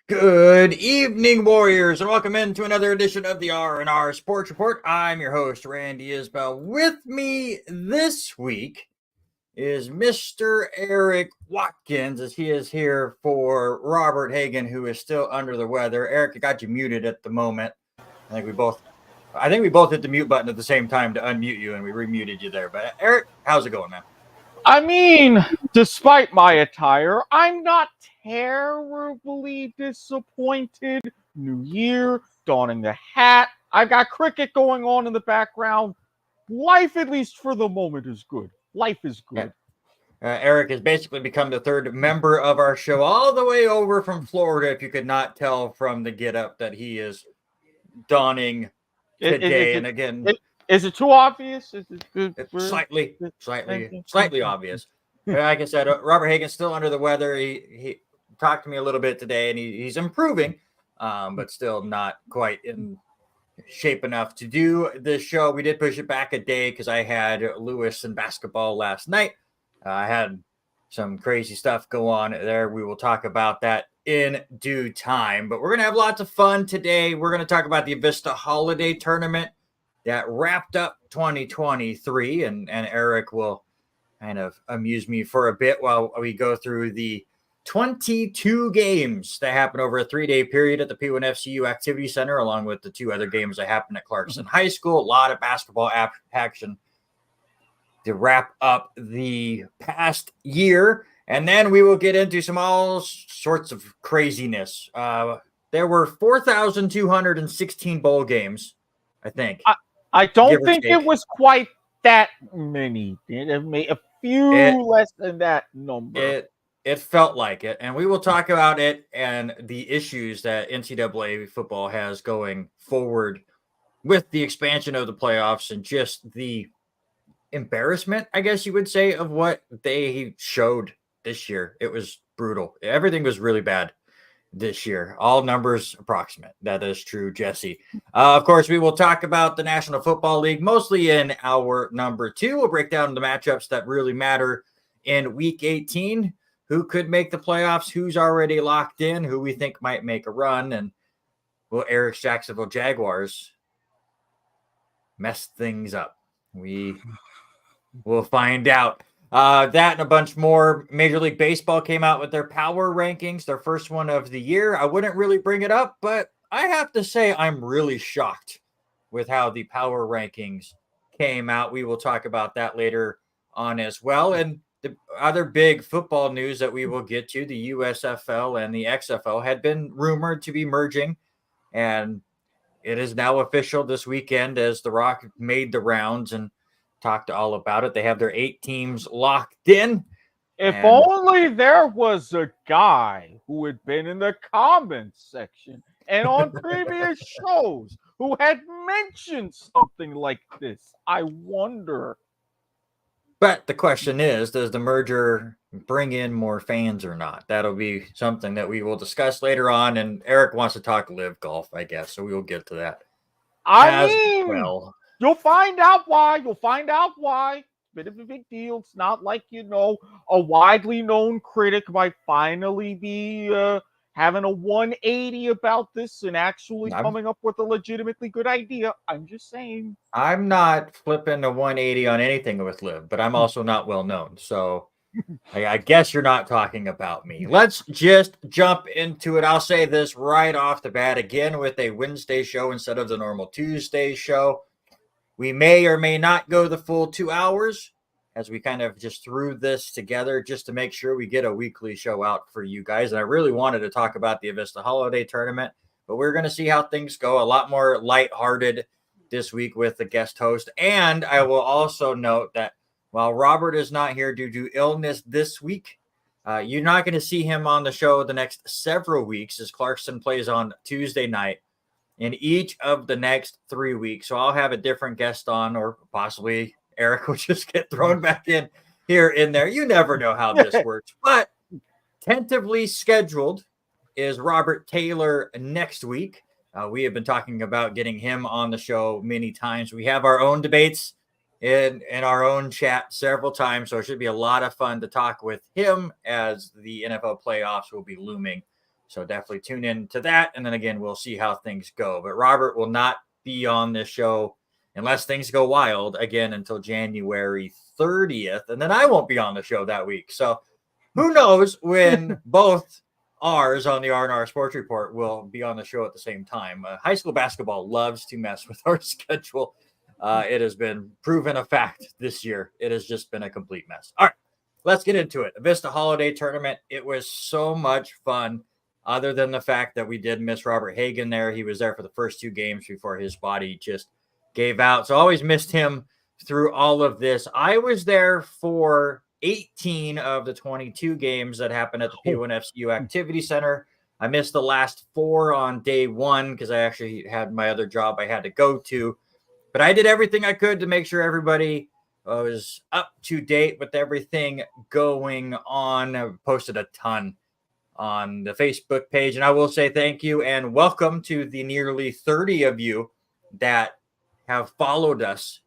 Good evening, Warriors, and welcome into another edition of the R&R Sports Report. I'm your host, Randy Isbelle. With me this week is Mr. Erik Watkins, as he is here for Robert Hagan, who is still under the weather. Erik, I got you muted at the moment. I think we both hit the mute button at the same time to unmute you, and we remuted you there. But Erik, how's it going, man? I mean, despite my attire, I'm not terribly disappointed. New year, donning the hat. I've got cricket going on in the background. Life, at least for the moment, is good. Life is good. Yeah. Erik has basically become the third member of our show, all the way over from Florida, if you could not tell from the get-up that he is donning today. And again... Is it too obvious? Slightly obvious. Like I said, Robert Hagan's still under the weather. He talked to me a little bit today, and he's improving, but still not quite in shape enough to do this show. We did push it back a day because I had Lewis in basketball last night. I had some crazy stuff go on there. We will talk about that in due time, but we're going to have lots of fun today. We're going to talk about the Avista Holiday Tournament that wrapped up 2023, and Erik will kind of amuse me for a bit while we go through the 22 games that happened over a 3-day period at the P1FCU Activity Center, along with the 2 other games that happened at Clarkson High School. A lot of basketball action. to wrap up the past year. And then we will get into some all sorts of craziness. There were 4,216 bowl games, I think. I don't think it was quite that many. It made a few less than that number. It felt like it. And we will talk about it and the issues that NCAA football has going forward with the expansion of the playoffs and just the embarrassment, I guess you would say, of what they showed this year. It was brutal. Everything was really bad this year. All numbers approximate. That is true, Jesse. Of course, we will talk about the National Football League, mostly in our number 2. We'll break down the matchups that really matter in Week 18. Who could make the playoffs? Who's already locked in? Who we think might make a run? And will Eric's Jacksonville Jaguars mess things up? We will find out. That and a bunch more. Major League Baseball came out with their power rankings, their first one of the year. I wouldn't really bring it up, but I have to say I'm really shocked with how the power rankings came out. We will talk about that later on as well. And the other big football news that we will get to, the USFL and the XFL had been rumored to be merging, and it is now official this weekend as The Rock made the rounds and talked all about it. They have their 8 teams locked in. If only there was a guy who had been in the comments section and on previous shows who had mentioned something like this. I wonder. But the question is, does the merger bring in more fans or not? That'll be something that we will discuss later on. And Eric wants to talk live golf, I guess. So we will get to that. Well. You'll find out why. Bit of a big deal. It's not like, a widely known critic might finally be having a 180 about this and actually coming up with a legitimately good idea. I'm just saying. I'm not flipping a 180 on anything with Liv, but I'm also not well known. So I guess you're not talking about me. Let's just jump into it. I'll say this right off the bat again with a Wednesday show instead of the normal Tuesday show. We may or may not go the full 2 hours as we kind of just threw this together just to make sure we get a weekly show out for you guys. And I really wanted to talk about the Avista Holiday Tournament, but we're going to see how things go. A lot more lighthearted this week with the guest host. And I will also note that while Robert is not here due to illness this week, you're not going to see him on the show the next several weeks as Clarkson plays on Tuesday night in each of the next 3 weeks. So I'll have a different guest on, or possibly Eric will just get thrown back in here in there. You never know how this works. But tentatively scheduled is Robert Taylor next week. We have been talking about getting him on the show many times. We have our own debates in our own chat several times, so it should be a lot of fun to talk with him as the NFL playoffs will be looming. So definitely tune in to that. And then again, we'll see how things go. But Robert will not be on this show unless things go wild again until January 30th. And then I won't be on the show that week. So who knows when both R's on the R&R Sports Report will be on the show at the same time. High school basketball loves to mess with our schedule. It has been proven a fact this year. It has just been a complete mess. All right, let's get into it. Avista Holiday Tournament. It was so much fun. Other than the fact that we did miss Robert Hagan there. He was there for the first 2 games before his body just gave out. So I always missed him through all of this. I was there for 18 of the 22 games that happened at the P1FCU Activity Center. I missed the last 4 on day 1 because I actually had my other job I had to go to. But I did everything I could to make sure everybody was up to date with everything going on. I posted a ton on the Facebook page. And I will say thank you and welcome to the nearly 30 of you that have followed us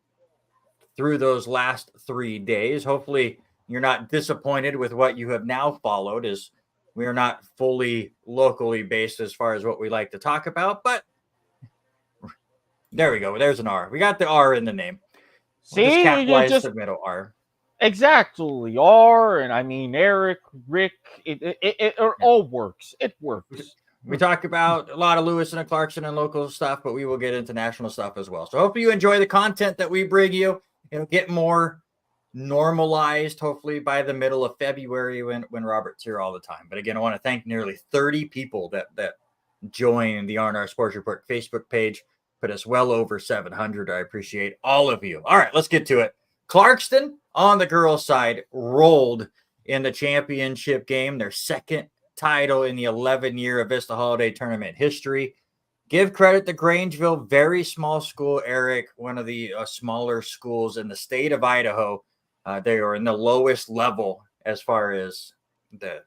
through those last 3 days. Hopefully you're not disappointed with what you have now followed, as we are not fully locally based as far as what we like to talk about, but there we go. There's an R. We got the R in the name. See, we'll just capitalize the middle R. Exactly. R, and I mean Eric, Rick, it all works. It works. We talk about a lot of Lewis and Clarkson and local stuff, but we will get into national stuff as well. So hopefully you enjoy the content that we bring you. It'll get more normalized, hopefully by the middle of February when Robert's here all the time. But again, I want to thank nearly 30 people that join the R&R Sports Report Facebook page. Put us well over 700. I appreciate all of you. All right, let's get to it. Clarkston on the girls' side rolled in the championship game, their second title in the 11-year Avista Holiday Tournament history. Give credit to Grangeville, very small school, Eric, one of the smaller schools in the state of Idaho. They are in the lowest level as far as the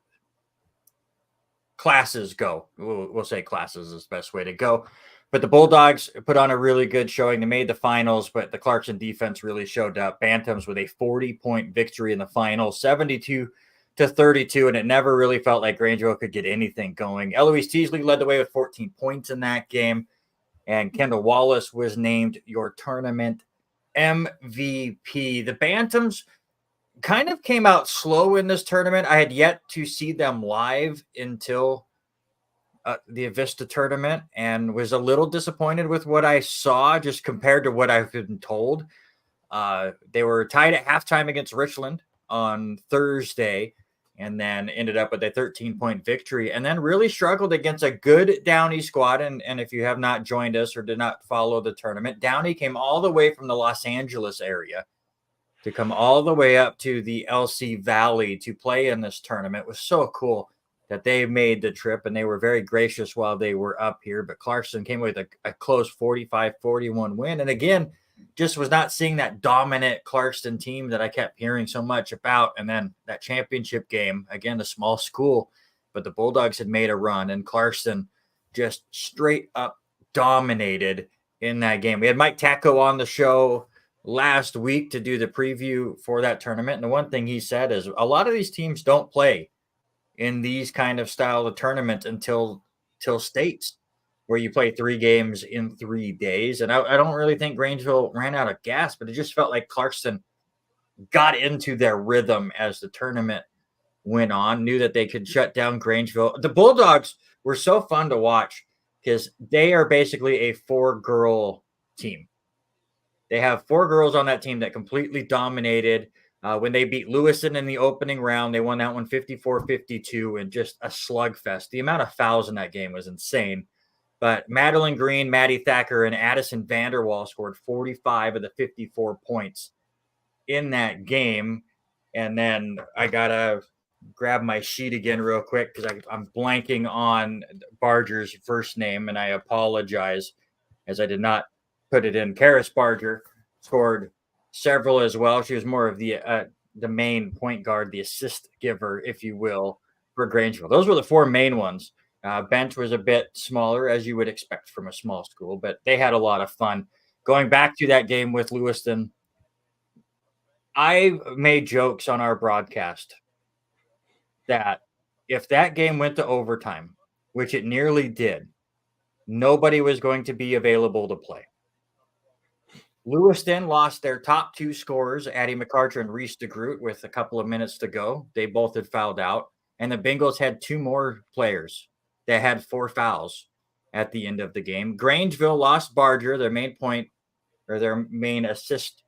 classes go. We'll say classes is the best way to go. But the Bulldogs put on a really good showing. They made the finals, but the Clarkson defense really showed up. Bantams with a 40-point victory in the final, 72-32, and it never really felt like Grangeville could get anything going. Eloise Teasley led the way with 14 points in that game, and Kendall Wallace was named your tournament MVP. The Bantams kind of came out slow in this tournament. I had yet to see them live until the Avista tournament and was a little disappointed with what I saw just compared to what I've been told. They were tied at halftime against Richland on Thursday and then ended up with a 13-point victory and then really struggled against a good Downey squad. And if you have not joined us or did not follow the tournament, Downey came all the way from the Los Angeles area to come all the way up to the LC Valley to play in this tournament. It was so cool that they made the trip, and they were very gracious while they were up here. But Clarkson came with a close 45-41 win. And again, just was not seeing that dominant Clarkson team that I kept hearing so much about. And then that championship game, again, a small school, but the Bulldogs had made a run, and Clarkson just straight up dominated in that game. We had Mike Tacko on the show last week to do the preview for that tournament. And the one thing he said is a lot of these teams don't play in these kind of style of tournaments until states where you play 3 games in 3 days. And I don't really think Grangeville ran out of gas, but it just felt like Clarkson got into their rhythm as the tournament went on, knew that they could shut down Grangeville. The Bulldogs were so fun to watch because they are basically a 4-girl team. They have 4 girls on that team that completely dominated. When they beat Lewiston in the opening round, they won that one 54-52 and just a slugfest. The amount of fouls in that game was insane. But Madeline Green, Maddie Thacker, and Addison Vanderwall scored 45 of the 54 points in that game. And then I got to grab my sheet again real quick because I'm blanking on Barger's first name, and I apologize as I did not put it in. Karis Barger scored several as well. She was more of the main point guard, the assist giver, if you will, for Grangeville. Those were the 4 main ones. Bench was a bit smaller, as you would expect from a small school, but they had a lot of fun. Going back to that game with Lewiston, I made jokes on our broadcast that if that game went to overtime, which it nearly did, nobody was going to be available to play. Lewiston lost their top 2 scorers, Addie McArcher and Reese DeGroot, with a couple of minutes to go. They both had fouled out. And the Bengals had 2 more players that had 4 fouls at the end of the game. Grangeville lost Barger, their main point or their main assist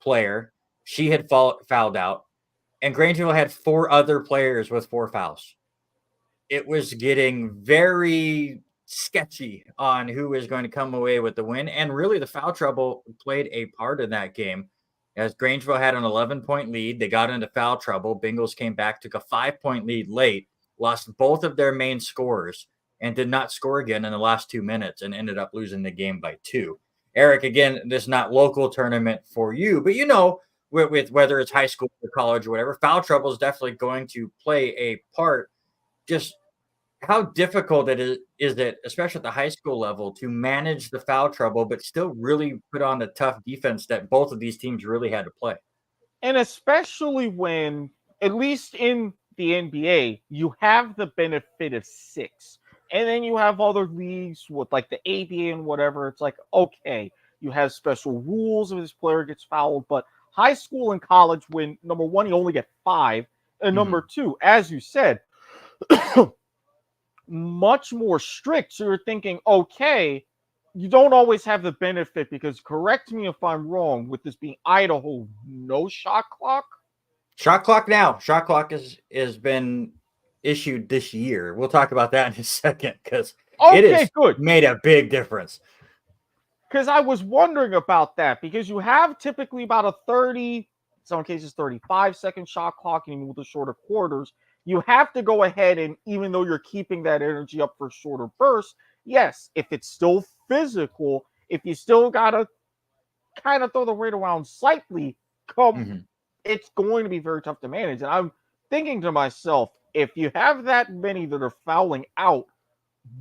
player. She had fouled out. And Grangeville had 4 other players with 4 fouls. It was getting very sketchy on who is going to come away with the win. And really the foul trouble played a part in that game as Grangeville had an 11-point lead. They got into foul trouble. Bengals came back, took a 5-point lead late, lost both of their main scorers, and did not score again in the last 2 minutes and ended up losing the game by 2. Eric, again, this is not local tournament for you, but you know, with whether it's high school or college or whatever, foul trouble is definitely going to play a part. Just how difficult is it, especially at the high school level, to manage the foul trouble, but still really put on the tough defense that both of these teams really had to play? And especially when, at least in the NBA, you have the benefit of 6. And then you have other leagues with like the ABA and whatever. It's like, okay, you have special rules if this player gets fouled. But high school and college, when number 1, you only get 5. And number 2, as you said, much more strict. So you're thinking, okay, you don't always have the benefit because, correct me if I'm wrong, with this being Idaho, no shot clock. Shot clock now. Shot clock has been issued this year. We'll talk about that in a second because it Okay, has good. made a big difference. Because I was wondering about that because you have typically about a 30, in some cases 35-second shot clock, and even with the shorter quarters, you have to go ahead and, even though you're keeping that energy up for shorter bursts, yes, if it's still physical, if you still gotta kind of throw the weight around slightly, it's going to be very tough to manage. And I'm thinking to myself, if you have that many that are fouling out,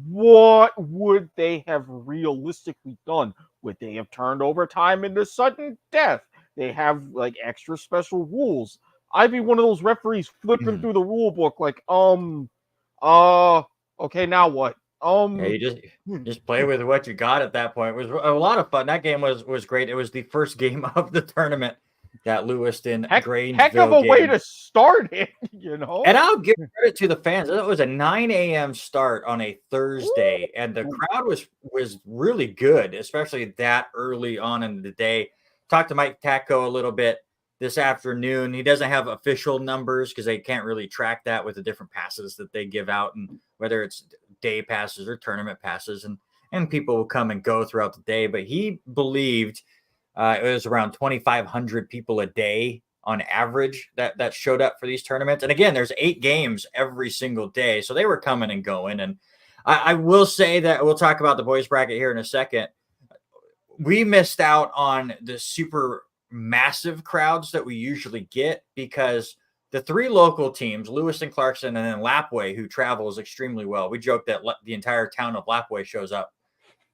what would they have realistically done? Would they have turned overtime into sudden death? They have like extra special rules. I'd be one of those referees flipping through the rule book, like, okay, now what? Yeah, you just play with what you got at that point. It was a lot of fun. That game was great. It was the first game of the tournament, that Lewiston Grangeville heck of a game. way to start it, you know. And I'll give credit to the fans. It was a 9 a.m. start on a Thursday, and the crowd was really good, especially that early on in the day. Talked to Mike Tacko a little bit this afternoon. He doesn't have official numbers because they can't really track that with the different passes that they give out, and whether it's day passes or tournament passes, and people will come and go throughout the day. But he believed it was around 2,500 people a day on average that showed up for these tournaments. And again, there's 8 games every single day, so they were coming and going. And I will say that we'll talk about the boys bracket here in a second. We missed out on the super massive crowds that we usually get because the 3 local teams, Lewiston, Clarkson, and then Lapway, who travels extremely well. We joke that the entire town of Lapway shows up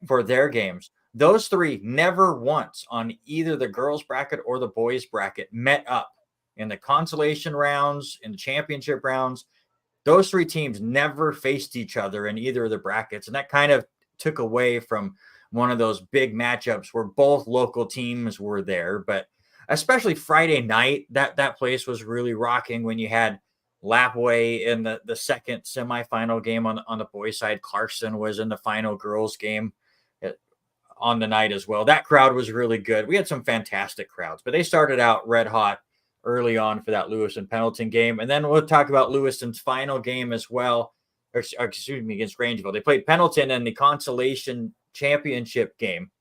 for their games. Those 3 never once on either the girls bracket or the boys bracket met up in the consolation rounds, in the championship rounds. Those 3 teams never faced each other in either of the brackets. And that kind of took away from one of those big matchups where both local teams were there. But especially Friday night, that place was really rocking when you had Lapway in the second semifinal game on the boys side. Clarkson was in the final girls game on the night as well. That crowd was really good. We had some fantastic crowds, but they started out red hot early on for that Lewiston Pendleton game. And then we'll talk about Lewiston's final game as well, or excuse me, against Grangeville. They played Pendleton in the consolation championship game.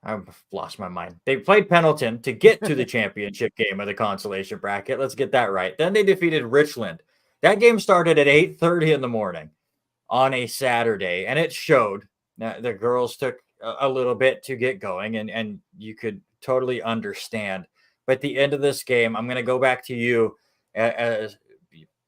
I've lost my mind. They played Pendleton to get to the championship game of the consolation bracket. Let's get that right. Then they defeated Richland. That game started at 8:30 in the morning on a Saturday, and it showed. Now, the girls took a little bit to get going, and you could totally understand. But at the end of this game, I'm going to go back to you as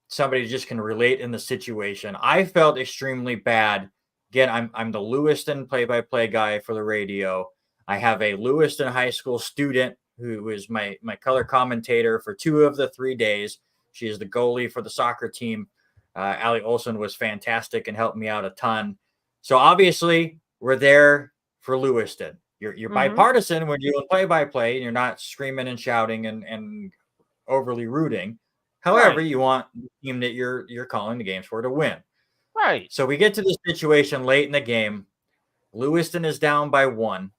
somebody who just can relate in the situation. I felt extremely bad. Again, I'm the Lewiston play-by-play guy for the radio. I have a Lewiston high school student who is my color commentator for 2 of the 3 days. She is the goalie for the soccer team. Allie Olson was fantastic and helped me out a ton. So obviously we're there for Lewiston. You're bipartisan when you're doing play-by-play and you're not screaming and shouting and overly rooting. However, you want the team that you're calling the games for to win. Right. So we get to this situation late in the game. Lewiston is down by 1.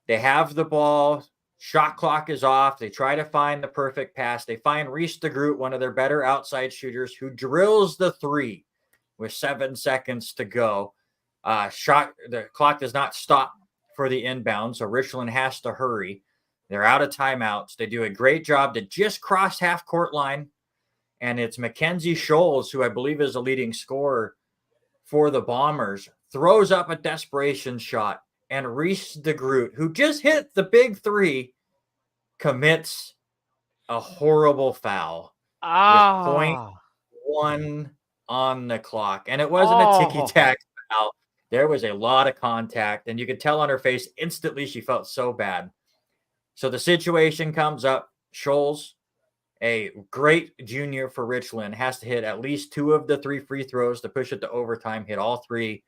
They have the ball. Shot clock is off. They try to find the perfect pass. They find Reese DeGroot, one of their better outside shooters, who drills the 3 with 7 seconds to go. The clock does not stop for the inbound, so Richland has to hurry. They're out of timeouts. They do a great job to just cross half court line, and it's Mackenzie Scholes, who I believe is the leading scorer for the Bombers, throws up a desperation shot. And Reese DeGroot, who just hit the big 3, commits a horrible foul with 0.1 on the clock. And it wasn't a ticky-tack foul. There was a lot of contact, and you could tell on her face instantly she felt so bad. So the situation comes up. Scholes, a great junior for Richland, has to hit at least 2 of the 3 free throws to push it to overtime, hit all 3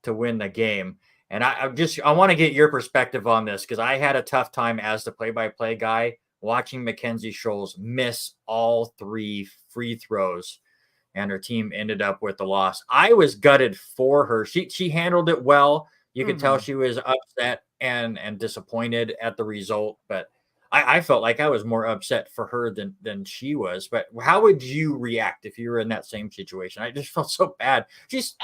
to win the game. And I want to get your perspective on this because I had a tough time as the play-by-play guy watching Mackenzie Scholes miss all 3 free throws and her team ended up with the loss. I was gutted for her. She handled it well. You could tell she was upset and disappointed at the result, but I felt like I was more upset for her than she was. But how would you react if you were in that same situation? I just felt so bad. She's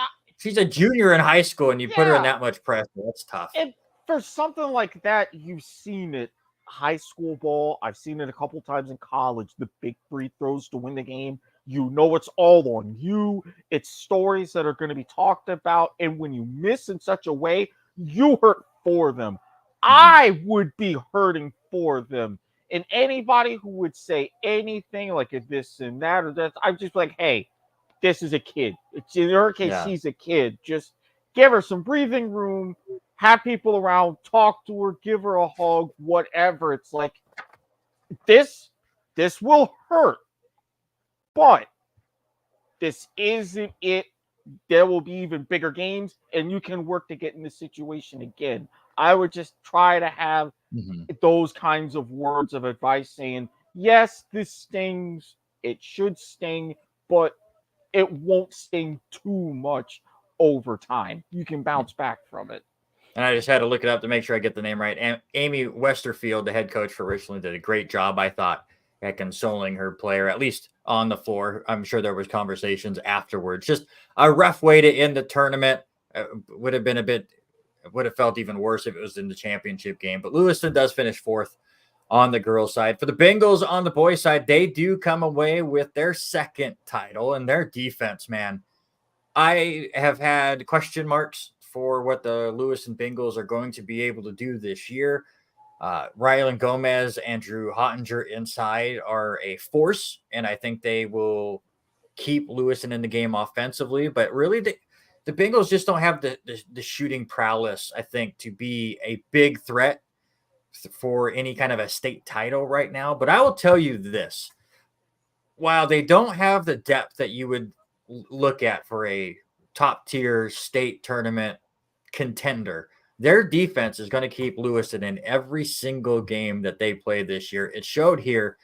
a junior in high school, and you put her in that much pressure. That's tough. And for something like that, you've seen it high school ball. I've seen it a couple times in college. The big free throws to win the game. You know it's all on you. It's stories that are going to be talked about. And when you miss in such a way, you hurt for them. I would be hurting for them. And anybody who would say anything like this and that or that, I'm just like, hey, this is a kid. It's in her case, she's a kid. Just give her some breathing room, have people around, talk to her, give her a hug, whatever. It's like, this will hurt, but this isn't it. There will be even bigger games, and you can work to get in this situation again. I would just try to have those kinds of words of advice saying, yes, this stings. It should sting, but it won't sting too much over time. You can bounce back from it. And I just had to look it up to make sure I get the name right. And Amy Westerfield, the head coach for Richland, did a great job, I thought, at consoling her player, at least on the floor. I'm sure there was conversations afterwards. Just a rough way to end the tournament. Would have felt even worse if it was in the championship game. But Lewiston does finish fourth on the girls' side. For the Bengals on the boys' side, they do come away with their second title, and their defense, man. I have had question marks for what the Lewiston Bengals are going to be able to do this year. Rylan Gomez and Drew Hottinger inside are a force, and I think they will keep Lewiston in the game offensively. But really, the Bengals just don't have the shooting prowess, I think, to be a big threat for any kind of a state title right now. But I will tell you this. While they don't have the depth that you would look at for a top-tier state tournament contender, their defense is going to keep Lewiston in every single game that they play this year. It showed here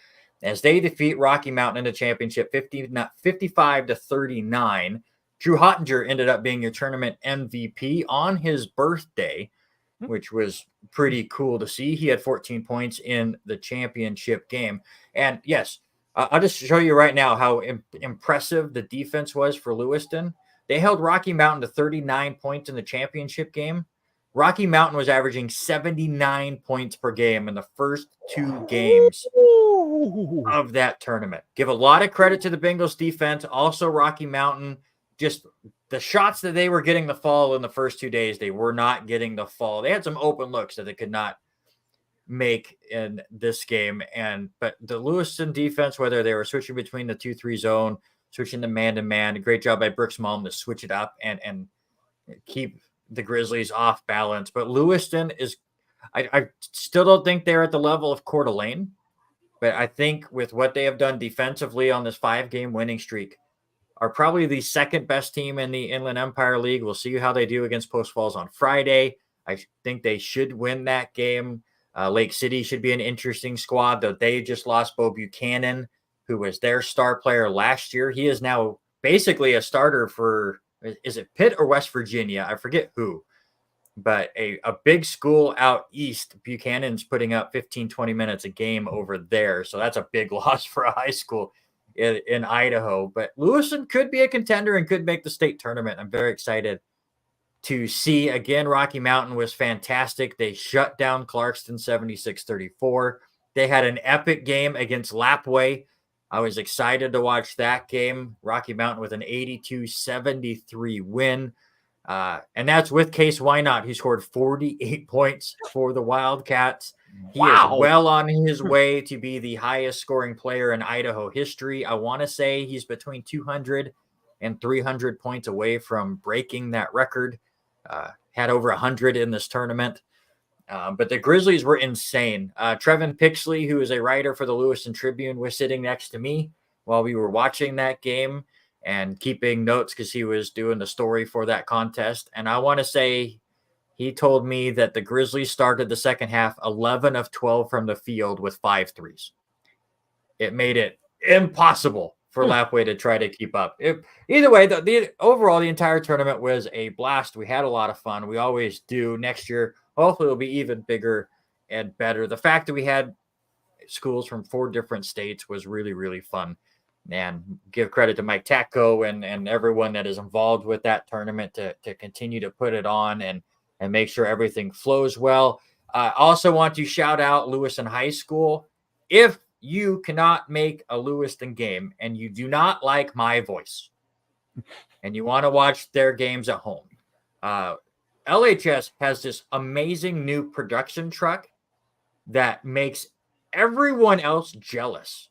as they defeat Rocky Mountain in the championship 55-39. Drew Hottinger ended up being your tournament MVP on his birthday, which was pretty cool to see. He had 14 points in the championship game. And yes, I'll just show you right now how impressive the defense was for Lewiston. They held Rocky Mountain to 39 points in the championship game. Rocky Mountain was averaging 79 points per game in the first two games of that tournament. Give a lot of credit to the Bengals defense. Also, Rocky Mountain, just the shots that they were getting the fall in the first 2 days, they were not getting the fall. They had some open looks that they could not make in this game. But the Lewiston defense, whether they were switching between the 2-3 zone, switching to man-to-man, a great job by Brooks Malm to switch it up and keep the Grizzlies off balance. But Lewiston is, I still don't think they're at the level of Coeur d'Alene, but I think with what they have done defensively on this 5-game winning streak, are probably the second best team in the Inland Empire League. We'll see how they do against Post Falls on Friday. I think they should win that game. Lake City should be an interesting squad, though they just lost Bo Buchanan, who was their star player last year. He is now basically a starter for, is it Pitt or West Virginia? I forget who. But a big school out east, Buchanan's putting up 15, 20 minutes a game over there. So that's a big loss for a high school in Idaho. But Lewiston could be a contender and could make the state tournament. I'm very excited to see. Again, Rocky Mountain was fantastic. They shut down Clarkston 76-34. They had an epic game against Lapway. I was excited to watch that game. Rocky Mountain with an 82-73 win. And that's with Case Wynot, who scored 48 points for the Wildcats. He is well on his way to be the highest scoring player in Idaho history. I want to say he's between 200 and 300 points away from breaking that record. Had over 100 in this tournament. But the Grizzlies were insane. Trevin Pixley, who is a writer for the Lewiston Tribune, was sitting next to me while we were watching that game and keeping notes because he was doing the story for that contest. And I want to say he told me that the Grizzlies started the second half 11 of 12 from the field with 5 threes. It made it impossible for Lapway to try to keep up. Either way, the overall, the entire tournament was a blast. We had a lot of fun. We always do. Next year, hopefully, it'll be even bigger and better. The fact that we had schools from 4 different states was really, really fun. And give credit to Mike Tacko and everyone that is involved with that tournament to continue to put it on and make sure everything flows well. I also want to shout out Lewiston High School. If you cannot make a Lewiston game and you do not like my voice and you want to watch their games at home, LHS has this amazing new production truck that makes everyone else jealous.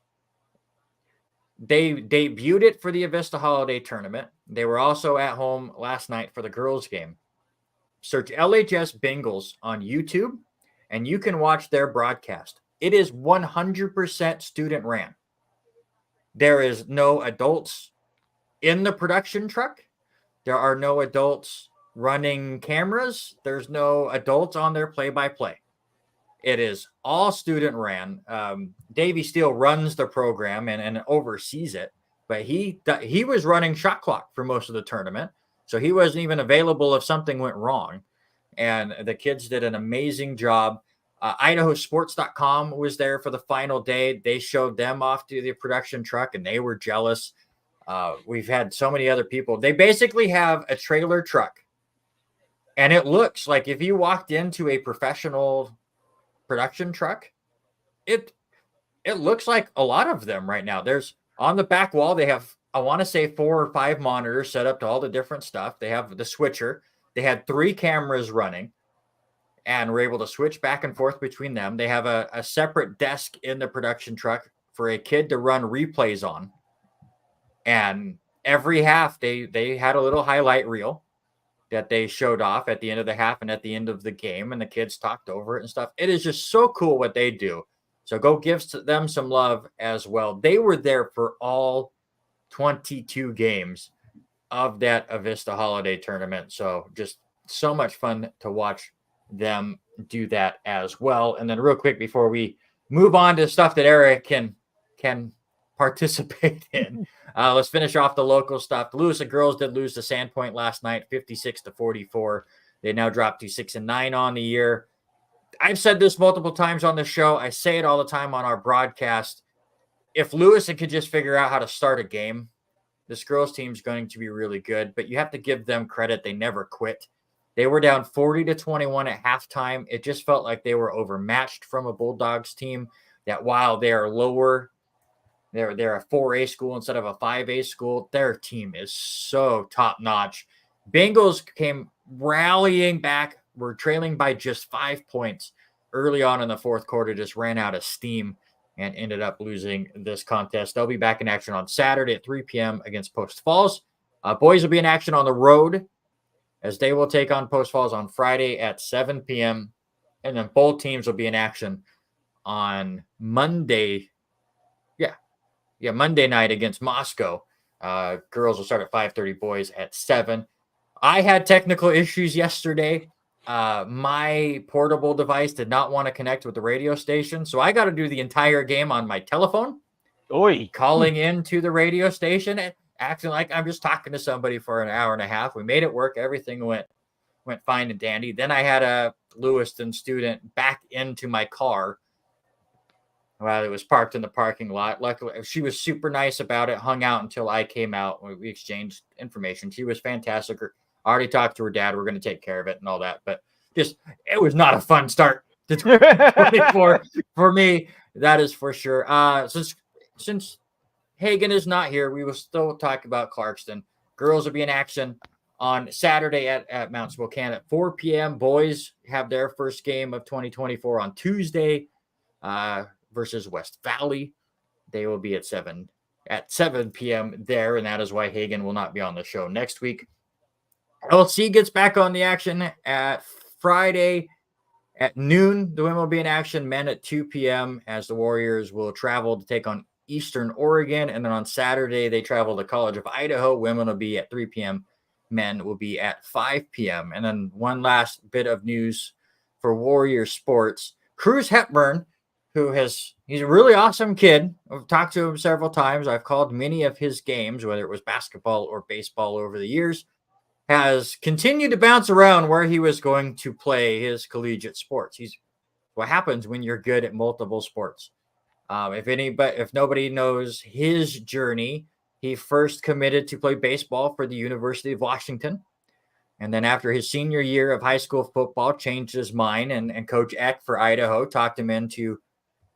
They debuted it for the Avista Holiday Tournament. They were also at home last night for the girls' game. Search LHS Bengals on YouTube, and you can watch their broadcast. It is 100% student ran. There is no adults in the production truck. There are no adults running cameras. There's no adults on their play-by-play. It is all student ran. Davey Steele runs the program and oversees it, but he was running shot clock for most of the tournament, so he wasn't even available if something went wrong. And the kids did an amazing job. IdahoSports.com was there for the final day. They showed them off to the production truck, and they were jealous. We've had so many other people. They basically have a trailer truck, and it looks like if you walked into a professional production truck, it looks like a lot of them right now. There's on the back wall, they have, I want to say 4 or 5 monitors set up to all the different stuff. They have the switcher. They had 3 cameras running, and we're able to switch back and forth between them. They have a separate desk in the production truck for a kid to run replays on. And every half, they had a little highlight reel that they showed off at the end of the half and at the end of the game, and the kids talked over it and stuff. It is just so cool what they do. So go give them some love as well. They were there for all 22 games of that Avista Holiday Tournament. So just so much fun to watch them do that as well. And then real quick before we move on to stuff that Erik can participate in, let's finish off the local stuff. The Lewiston girls did lose to Sandpoint last night, 56-44. They now dropped to 6-9 on the year. I've said this multiple times on the show. I say it all the time on our broadcast. If Lewiston could just figure out how to start a game, this girls team is going to be really good, but you have to give them credit. They never quit. They were down 40-21 at halftime. It just felt like they were overmatched from a Bulldogs team that while they are lower, they're a 4A school instead of a 5A school. Their team is so top-notch. Bengals came rallying back. Were trailing by just 5 points early on in the fourth quarter, just ran out of steam and ended up losing this contest. They'll be back in action on Saturday at 3 p.m. against Post Falls. Boys will be in action on the road as they will take on Post Falls on Friday at 7 p.m. And then both teams will be in action on Monday. Monday night against Moscow. Girls will start at 5:30, boys at 7. I had technical issues yesterday. My portable device did not want to connect with the radio station, so I got to do the entire game on my telephone. Calling into the radio station and acting like I'm just talking to somebody for an hour and a half. We made it work. Everything went fine and dandy. Then I had a Lewiston student back into my car while it was parked in the parking lot. Luckily, she was super nice about it, hung out until I came out. We exchanged information. She was fantastic. I already talked to her dad. We're going to take care of it and all that. But just, it was not a fun start to 2024 for me. That is for sure. Since Hagen is not here, we will still talk about Clarkston. Girls will be in action on Saturday at Mount Spokane at 4 p.m. Boys have their first game of 2024 on Tuesday versus West Valley. They will be at 7 p.m. there, and that is why Hagen will not be on the show next week. LC gets back on the action at Friday at noon. The women will be in action, men at 2 p.m. as the Warriors will travel to take on Eastern Oregon. And then on Saturday, they travel to College of Idaho. Women will be at 3 p.m. Men will be at 5 p.m. And then one last bit of news for Warrior sports. Cruz Hepburn he's a really awesome kid. I've talked to him several times. I've called many of his games, whether it was basketball or baseball over the years, has continued to bounce around where he was going to play his collegiate sports. He's what happens when you're good at multiple sports. If nobody knows his journey, he first committed to play baseball for the University of Washington. And then after his senior year of high school football, changed his mind, and Coach Eck for Idaho talked him into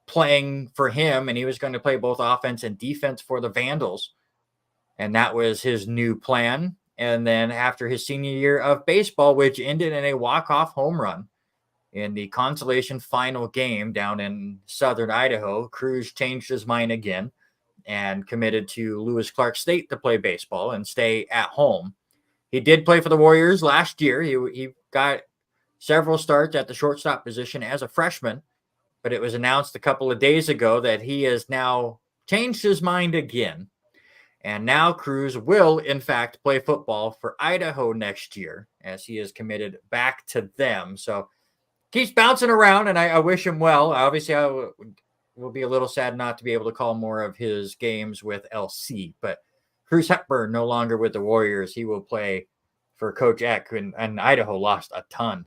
playing for him, and he was going to play both offense and defense for the Vandals. And that was his new plan. And then after his senior year of baseball, which ended in a walk-off home run in the consolation final game down in southern Idaho, Cruz changed his mind again and committed to Lewis Clark State to play baseball and stay at home. He did play for the Warriors last year. He got several starts at the shortstop position as a freshman, but it was announced a couple of days ago that he has now changed his mind again. And now Cruz will, in fact, play football for Idaho next year, as he is committed back to them. So keeps bouncing around, and I wish him well. Obviously, I will be a little sad not to be able to call more of his games with LC, but Cruz Hepburn no longer with the Warriors. He will play for Coach Eck, and Idaho lost a ton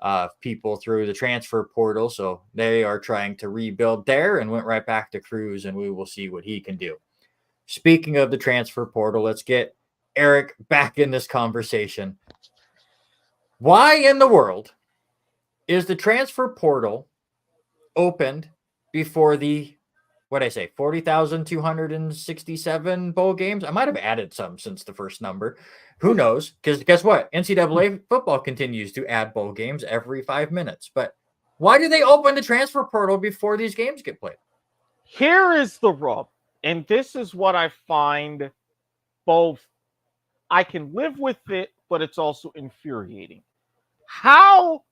of people through the transfer portal, so they are trying to rebuild there and went right back to Cruz, and we will see what he can do. Speaking of the transfer portal, let's get Erik back in this conversation. Why in the world is the transfer portal opened before the, 40,267 bowl games? I might have added some since the first number. Who knows? Because guess what? NCAA football continues to add bowl games every 5 minutes. But why do they open the transfer portal before these games get played? Here is the rub. And this is what I find both, I can live with it, but it's also infuriating. How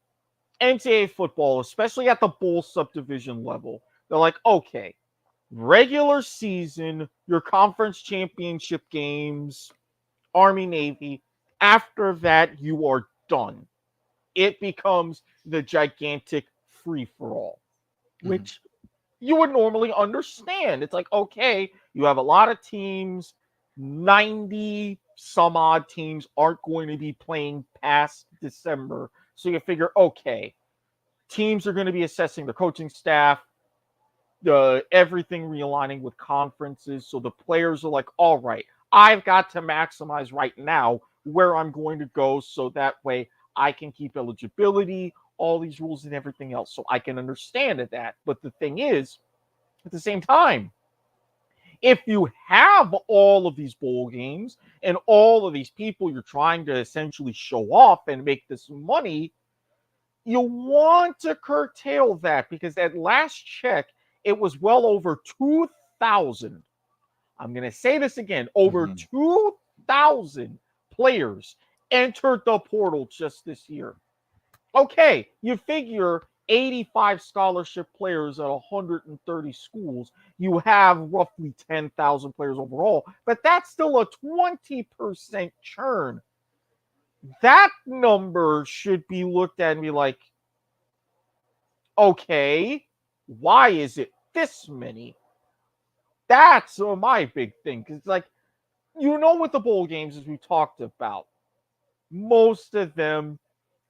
NCAA football, especially at the bowl subdivision level, they're like, okay, regular season, your conference championship games, Army, Navy, after that, you are done. It becomes the gigantic free-for-all, which you would normally understand. It's like, okay, you have a lot of teams, 90 some odd teams aren't going to be playing past December. So you figure, okay, teams are going to be assessing the coaching staff, everything realigning with conferences. So the players are like, all right, I've got to maximize right now where I'm going to go so that way I can keep eligibility, all these rules and everything else. So I can understand that. But the thing is, at the same time, if you have all of these bowl games and all of these people you're trying to essentially show off and make this money, you want to curtail that, because at last check, it was well over 2,000. I'm going to say this again. Over 2,000 players entered the portal just this year. Okay, you figure 85 scholarship players at 130 schools. You have roughly 10,000 players overall, but that's still a 20% churn. That number should be looked at and be like, okay, why is it this many? That's my big thing. Because, like, with the bowl games, as we talked about, most of them,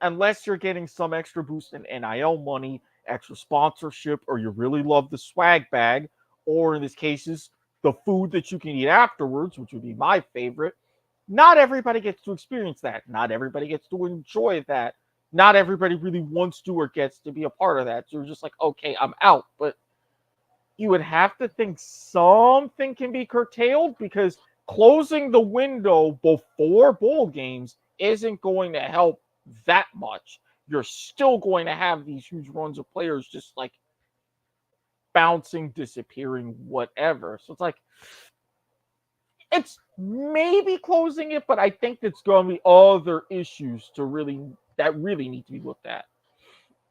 unless you're getting some extra boost in NIL money, extra sponsorship, or you really love the swag bag, or in this cases, the food that you can eat afterwards, which would be my favorite, not everybody gets to experience that. Not everybody gets to enjoy that. Not everybody really wants to or gets to be a part of that. So you're just like, okay, I'm out. But you would have to think something can be curtailed, because closing the window before bowl games isn't going to help that much. You're still going to have these huge runs of players just like bouncing, disappearing, whatever. So it's like, it's maybe closing it, but I think it's going to be other issues that really need to be looked at.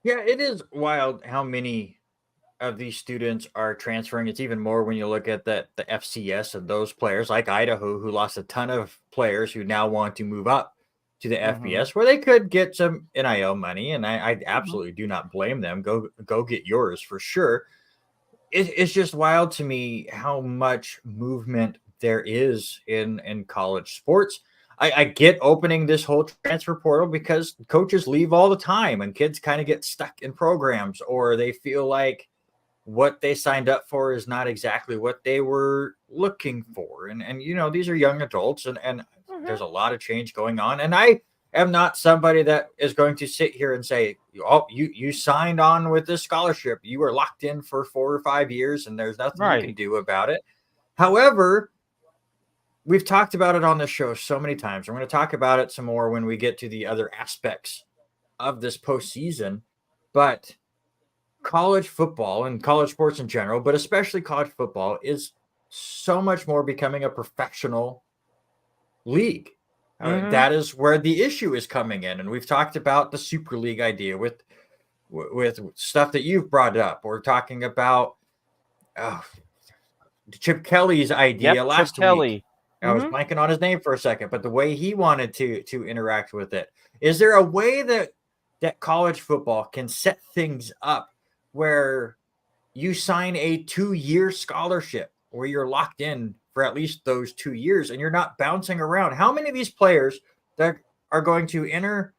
Yeah, it is wild how many of these students are transferring. It's even more when you look at the FCS of those players like Idaho, who lost a ton of players who now want to move up to the FBS, where they could get some NIL money. And I absolutely do not blame them. Go get yours for sure. it's just wild to me how much movement there is in college sports. I get opening this whole transfer portal because coaches leave all the time and kids kind of get stuck in programs, or they feel like what they signed up for is not exactly what they were looking for. And these are young adults, and Mhm. there's a lot of change going on. And I am not somebody that is going to sit here and say, oh, you signed on with this scholarship. You were locked in for 4 or 5 years and there's nothing you can Right. do about it. However, we've talked about it on this show so many times. We're going to talk about it some more when we get to the other aspects of this postseason. But college football and college sports in general, but especially college football, is so much more becoming a professional league. Mhm. That is where the issue is coming in, and we've talked about the Super League idea with stuff that you've brought up. We're talking about uh, Chip Kelly's Yep. idea Chip last week. Kelly. I was Mhm. blanking on his name for a second, but the way he wanted to interact with it. Is there a way that college football can set things up where you sign a 2-year scholarship where you're locked in for at least those 2 years and you're not bouncing around? How many of these players that are going to enter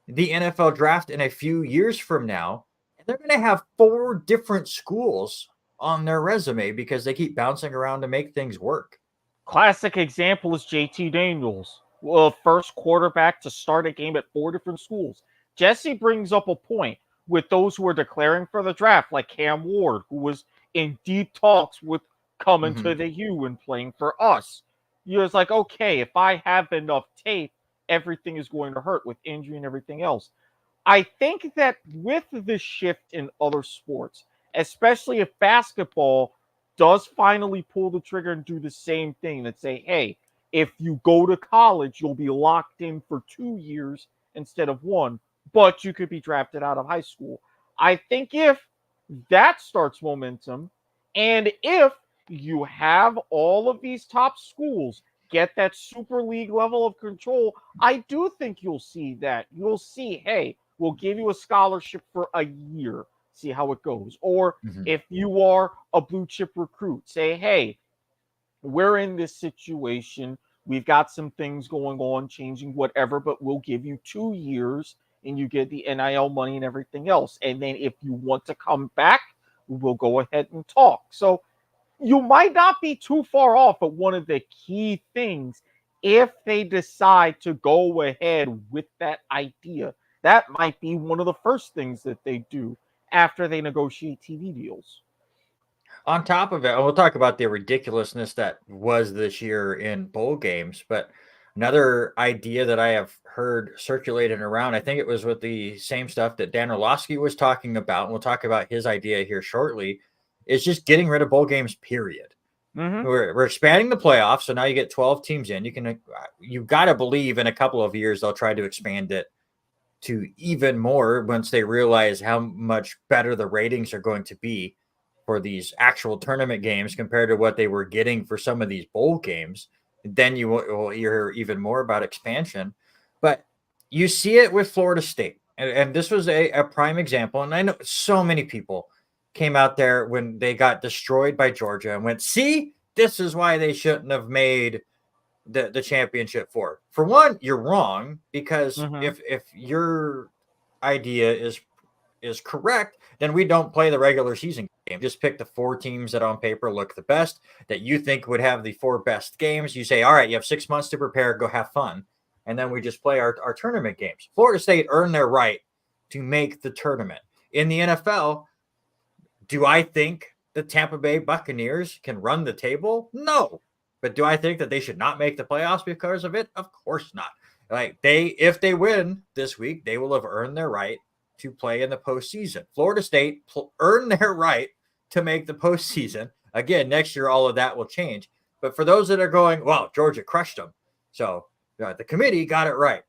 the NFL draft in a few years from now, and they're going to have 4 different schools on their resume because they keep bouncing around to make things work? Classic example is JT Daniels. Well, first quarterback to start a game at 4 different schools. Jesse brings up a point with those who are declaring for the draft, like Cam Ward, who was in deep talks with coming Mm-hmm. to the U and playing for us. You're just like, okay, if I have enough tape, everything is going to hurt with injury and everything else. I think that with the shift in other sports, especially if basketball does finally pull the trigger and do the same thing that say, hey, if you go to college, you'll be locked in for 2 years instead of one, but you could be drafted out of high school. I think if that starts momentum, and if you have all of these top schools get that super league level of control, I do think you'll see that. You'll see, hey, we'll give you a scholarship for a year, see how it goes. Or Mm-hmm. if you are a blue chip recruit, say, hey, we're in this situation. We've got some things going on, changing whatever, but we'll give you 2 years and you get the NIL money and everything else. And then if you want to come back, we'll go ahead and talk. So you might not be too far off at one of the key things if they decide to go ahead with that idea. That might be one of the first things that they do after they negotiate TV deals. On top of it, we'll talk about the ridiculousness that was this year in bowl games, but another idea that I have heard circulating around, I think it was with the same stuff that Dan Orlovsky was talking about, and we'll talk about his idea here shortly, is just getting rid of bowl games, period. Mm-hmm. We're expanding the playoffs, so now you get 12 teams in. You've got to believe in a couple of years they'll try to expand it to even more once they realize how much better the ratings are going to be for these actual tournament games compared to what they were getting for some of these bowl games. Then you will hear even more about expansion. But you see it with Florida State. And this was a prime example. And I know so many people came out there when they got destroyed by Georgia and went, see, this is why they shouldn't have made the championship for. For one, you're wrong, because Mm-hmm. if your idea is correct, then we don't play the regular season game. Just pick the 4 teams that on paper look the best, that you think would have the 4 best games. You say, all right, you have 6 months to prepare, go have fun. And then we just play our tournament games. Florida State earned their right to make the tournament. In the NFL, do I think the Tampa Bay Buccaneers can run the table? No. But do I think that they should not make the playoffs because of it? Of course not. Like, if they win this week, they will have earned their right to play in the postseason. Florida State earned their right to make the postseason. Again, next year, all of that will change. But for those that are going, well, Georgia crushed them, so the committee got it right.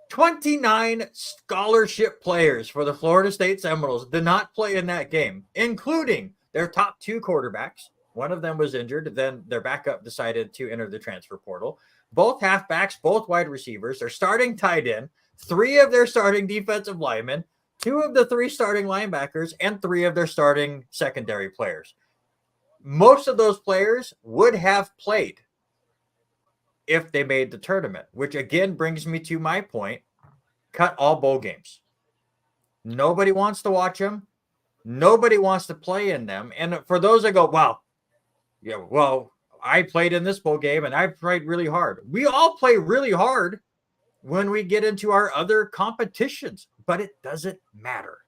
29 scholarship players for the Florida State Seminoles did not play in that game, including their top 2 quarterbacks. One of them was injured. Then their backup decided to enter the transfer portal. Both halfbacks, both wide receivers, their starting tight end, 3 of their starting defensive linemen, 2 of the 3 starting linebackers and 3 of their starting secondary players. Most of those players would have played if they made the tournament, which again brings me to my point. Cut all bowl games. Nobody wants to watch them. Nobody wants to play in them. And for those that go, wow, yeah, well, I played in this bowl game and I played really hard. We all play really hard when we get into our other competitions, but it doesn't matter.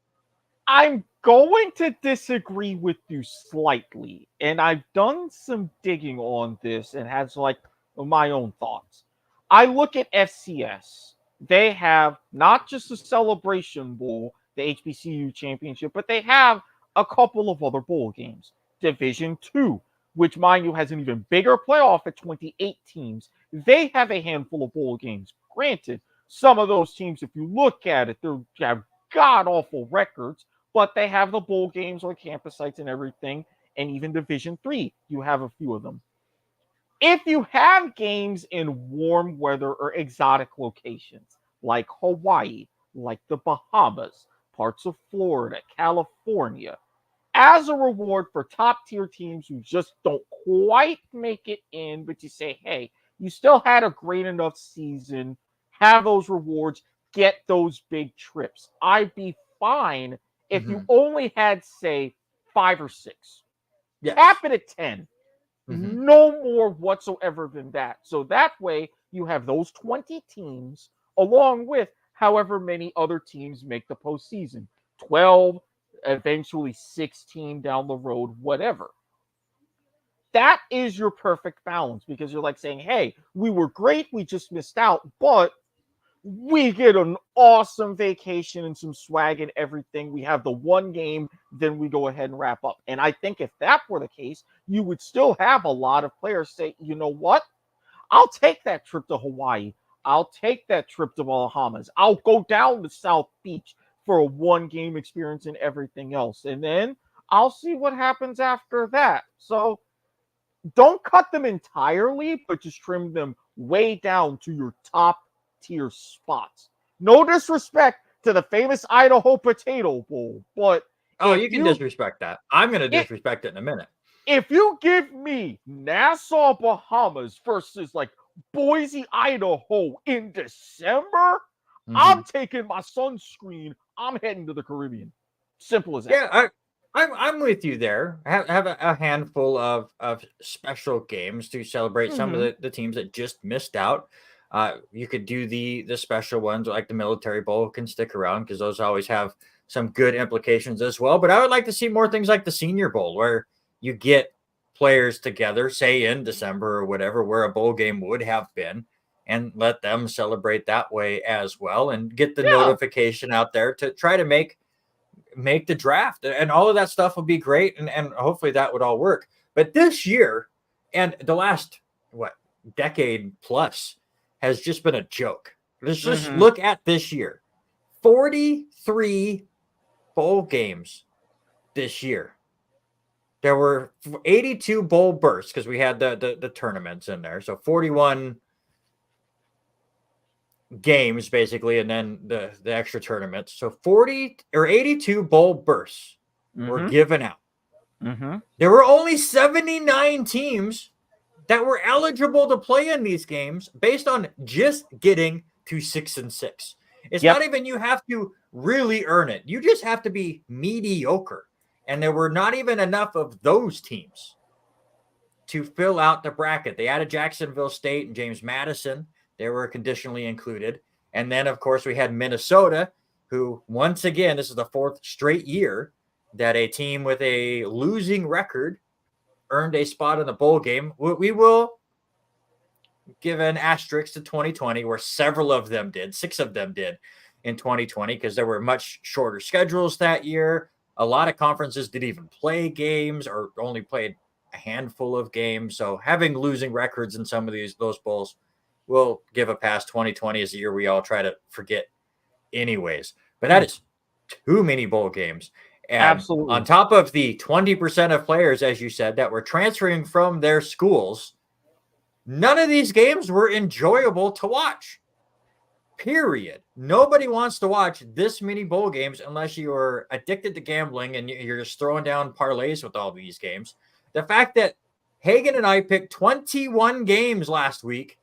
I'm going to disagree with you slightly, and I've done some digging on this and has like my own thoughts. I look at FCS. They have not just the Celebration Bowl, the HBCU championship, but they have a couple of other bowl games. Division 2, which, mind you, has an even bigger playoff at 28 teams. They have a handful of bowl games. Granted, some of those teams, if you look at it, they have god-awful records, but they have the bowl games on campus sites and everything, and even Division 3, you have a few of them. If you have games in warm weather or exotic locations, like Hawaii, like the Bahamas, parts of Florida, California, as a reward for top-tier teams who just don't quite make it in, but you say, hey, you still had a great enough season, have those rewards, get those big trips. I'd be fine if you only had, say, 5 or 6. Yes. Cap it at 10. No more whatsoever than that. So that way, you have those 20 teams along with however many other teams make the postseason. 12, eventually 16 down the road, whatever. That is your perfect balance because you're like saying, hey, we were great, we just missed out, but we get an awesome vacation and some swag and everything. We have the one game, then we go ahead and wrap up. And I think if that were the case, you would still have a lot of players say, you know what? I'll take that trip to Hawaii. I'll take that trip to Bahamas. I'll go down to South Beach for a one-game experience and everything else. And then I'll see what happens after that. So don't cut them entirely, but just trim them way down to your top tier spots. No disrespect to the famous Idaho Potato Bowl, but you can disrespect that. I'm going to disrespect it in a minute. If you give me Nassau, Bahamas versus like Boise, Idaho in December, I'm taking my sunscreen. I'm heading to the Caribbean. Simple as that. Yeah, I'm with you there. I have a handful of special games to celebrate some of the teams that just missed out. You could do the special ones like the Military Bowl can stick around because those always have some good implications as well. But I would like to see more things like the Senior Bowl where you get players together, say in December or whatever, where a bowl game would have been, and let them celebrate that way as well and get the notification out there to try to make the draft. And all of that stuff would be great. And hopefully that would all work. But this year and the last, decade plus has just been a joke. Let's just look at this year. 43 bowl games this year. There were 82 bowl berths because we had the tournaments in there. So 41 games basically, and then the extra tournaments. So 82 bowl berths were given out. There were only 79 teams that were eligible to play in these games based on just getting to 6-6. It's not even you have to really earn it. You just have to be mediocre. And there were not even enough of those teams to fill out the bracket. They added Jacksonville State and James Madison. They were conditionally included. And then, of course, we had Minnesota, who, once again, this is the 4th straight year that a team with a losing record earned a spot in the bowl game. We will give an asterisk to 2020, where several of them did. 6 of them did in 2020 because there were much shorter schedules that year. A lot of conferences didn't even play games or only played a handful of games. So having losing records in some of those bowls, we'll give a pass. 2020 is the year we all try to forget anyways. But that is too many bowl games. And absolutely. On top of the 20% of players, as you said, that were transferring from their schools, none of these games were enjoyable to watch. period. Nobody wants to watch this many bowl games unless you're addicted to gambling and you're just throwing down parlays with all these games. The fact that Hagen and I picked 21 games last week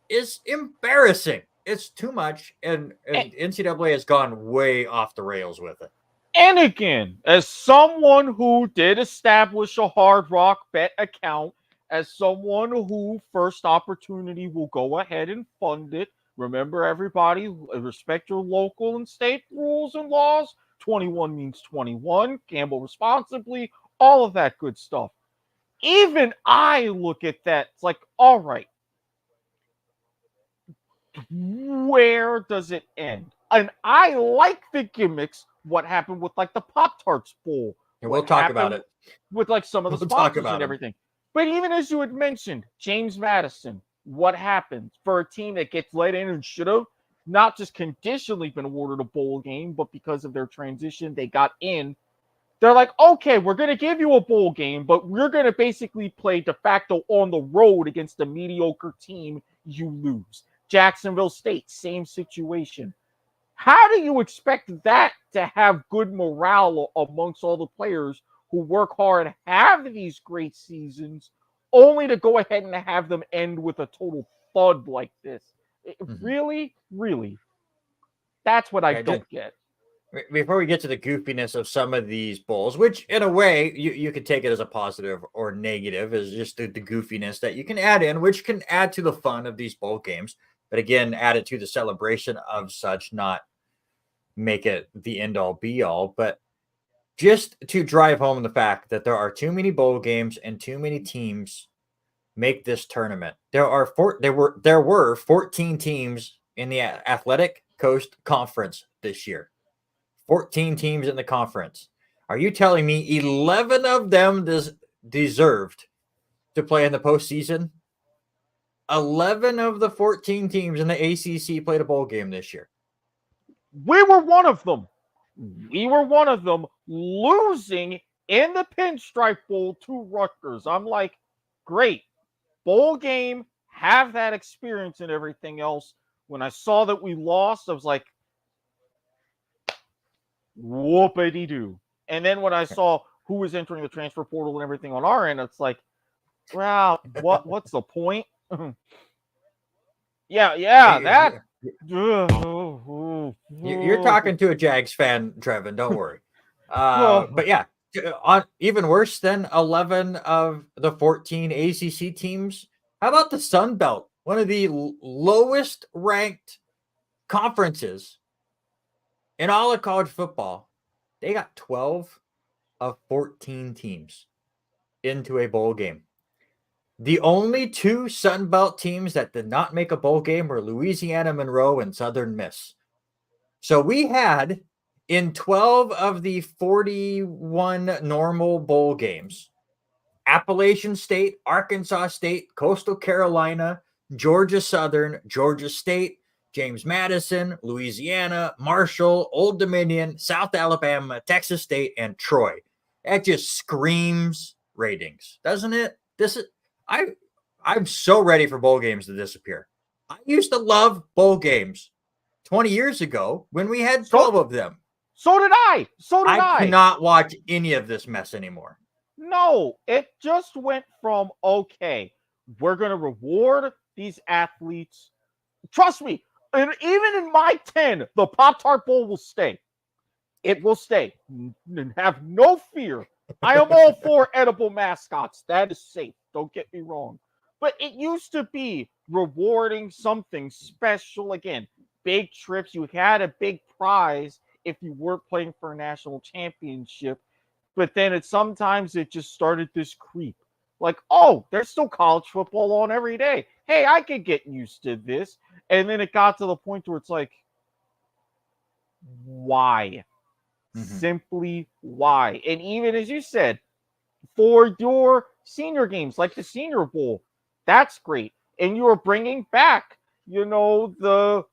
is embarrassing. It's too much, and NCAA has gone way off the rails with it. And again, as someone who did establish a Hard Rock Bet account, as someone who first opportunity will go ahead and fund it, remember everybody, respect your local and state rules and laws. 21 means 21. Gamble responsibly. All of that good stuff. Even I look at that. It's like, all right, where does it end? And I like the gimmicks. What happened with like the Pop-Tarts Bowl? And we'll talk about it. With like some of the sponsors and everything. But even as you had mentioned, James Madison, what happens for a team that gets let in and should have not just conditionally been awarded a bowl game, but because of their transition, they got in. They're like, okay, we're going to give you a bowl game, but we're going to basically play de facto on the road against a mediocre team. You lose. Jacksonville State, same situation. How do you expect that to have good morale amongst all the players who work hard, have these great seasons, only to go ahead and have them end with a total thud like this? Really? That's what I don't get. Before we get to the goofiness of some of these bowls, which in a way you could take it as a positive or negative, is just the goofiness that you can add in, which can add to the fun of these bowl games. But again, add it to the celebration of such, not make it the end all be all. But just to drive home the fact that there are too many bowl games and too many teams make this tournament. There were 14 teams in the Athletic Coast Conference this year. 14 teams in the conference. Are you telling me 11 of them deserved to play in the postseason? 11 of the 14 teams in the ACC played a bowl game this year. We were one of them. Losing in the Pinstripe Bowl to Rutgers. I'm like, great. Bowl game, have that experience and everything else. When I saw that we lost, I was like, whoopity-doo. And then when I saw who was entering the transfer portal and everything on our end, it's like, well, what's the point? That. You're talking to a Jags fan, Trevin. Don't worry. But yeah, even worse than 11 of the 14 ACC teams. How about the Sun Belt? One of the lowest ranked conferences in all of college football. They got 12 of 14 teams into a bowl game. The only two Sun Belt teams that did not make a bowl game were Louisiana Monroe and Southern Miss. So we had, in 12 of the 41 normal bowl games, Appalachian State, Arkansas State, Coastal Carolina, Georgia Southern, Georgia State, James Madison, Louisiana, Marshall, Old Dominion, South Alabama, Texas State, and Troy. That just screams ratings, doesn't it? I'm so ready for bowl games to disappear. I used to love bowl games 20 years ago when we had 12 of them. So did I. I cannot watch any of this mess anymore. No, it just went from, okay, we're going to reward these athletes. Trust me, and even in my 10, the Pop-Tart Bowl will stay. It will stay. Have no fear. I am all for edible mascots. That is safe. Don't get me wrong. But it used to be rewarding something special. Again, big trips. You had a big prize if you were playing for a national championship. But then sometimes it just started this creep. Like, oh, there's still college football on every day. Hey, I could get used to this. And then it got to the point where it's like, why? Mm-hmm. Simply why? And even as you said, for your senior games, like the Senior Bowl, that's great. And you are bringing back, the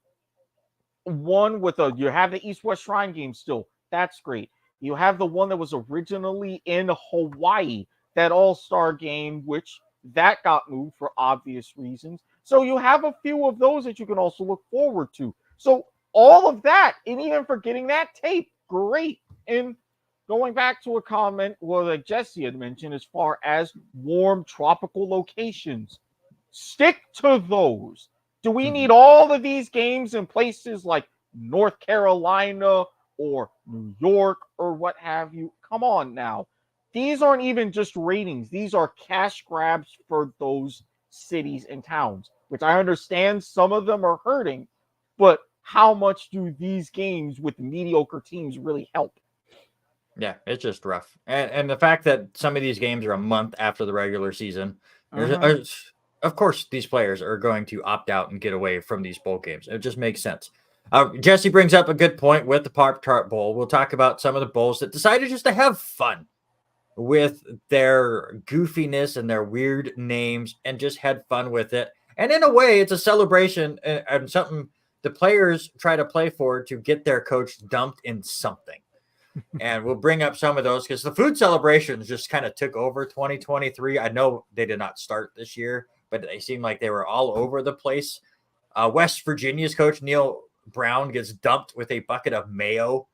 one with you have the East-West Shrine game still. That's great. You have the one that was originally in Hawaii, that All-Star game, which that got moved for obvious reasons. So you have a few of those that you can also look forward to. So all of that, and even for getting that tape, great. And going back to a comment like Jesse had mentioned, as far as warm tropical locations, stick to those. Do we need all of these games in places like North Carolina or New York or what have you? Come on now. These aren't even just ratings. These are cash grabs for those cities and towns, which I understand some of them are hurting, but how much do these games with mediocre teams really help? Yeah, it's just rough. And the fact that some of these games are a month after the regular season, of course, these players are going to opt out and get away from these bowl games. It just makes sense. Jesse brings up a good point with the Pop-Tart Bowl. We'll talk about some of the bowls that decided just to have fun with their goofiness and their weird names and just had fun with it. And in a way, it's a celebration and something the players try to play for to get their coach dumped in something. And we'll bring up some of those because the food celebrations just kind of took over 2023. I know they did not start this year, but they seemed like they were all over the place. West Virginia's coach, Neil Brown, gets dumped with a bucket of mayo.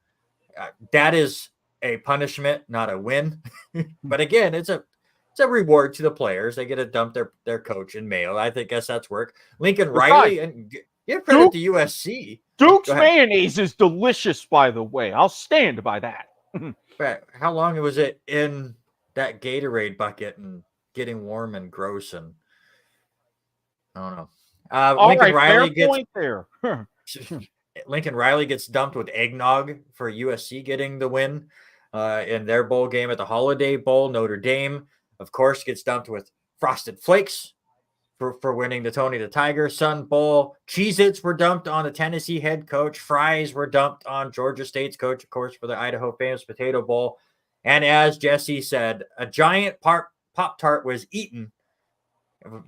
That is a punishment, not a win. But again, it's a reward to the players. They get to dump their coach in mayo. I guess that's work. Lincoln Riley, and give credit to USC. Duke's mayonnaise is delicious, by the way. I'll stand by that. But how long was it in that Gatorade bucket and getting warm and gross? And I don't know. Lincoln Riley gets dumped with eggnog for USC getting the win in their bowl game at the Holiday Bowl. Notre Dame, of course, gets dumped with Frosted Flakes for winning the Tony the Tiger Sun Bowl. Cheez-Its were dumped on the Tennessee head coach. Fries were dumped on Georgia State's coach, of course, for the Idaho famous Potato Bowl. And as Jesse said, a giant Pop-Tart was eaten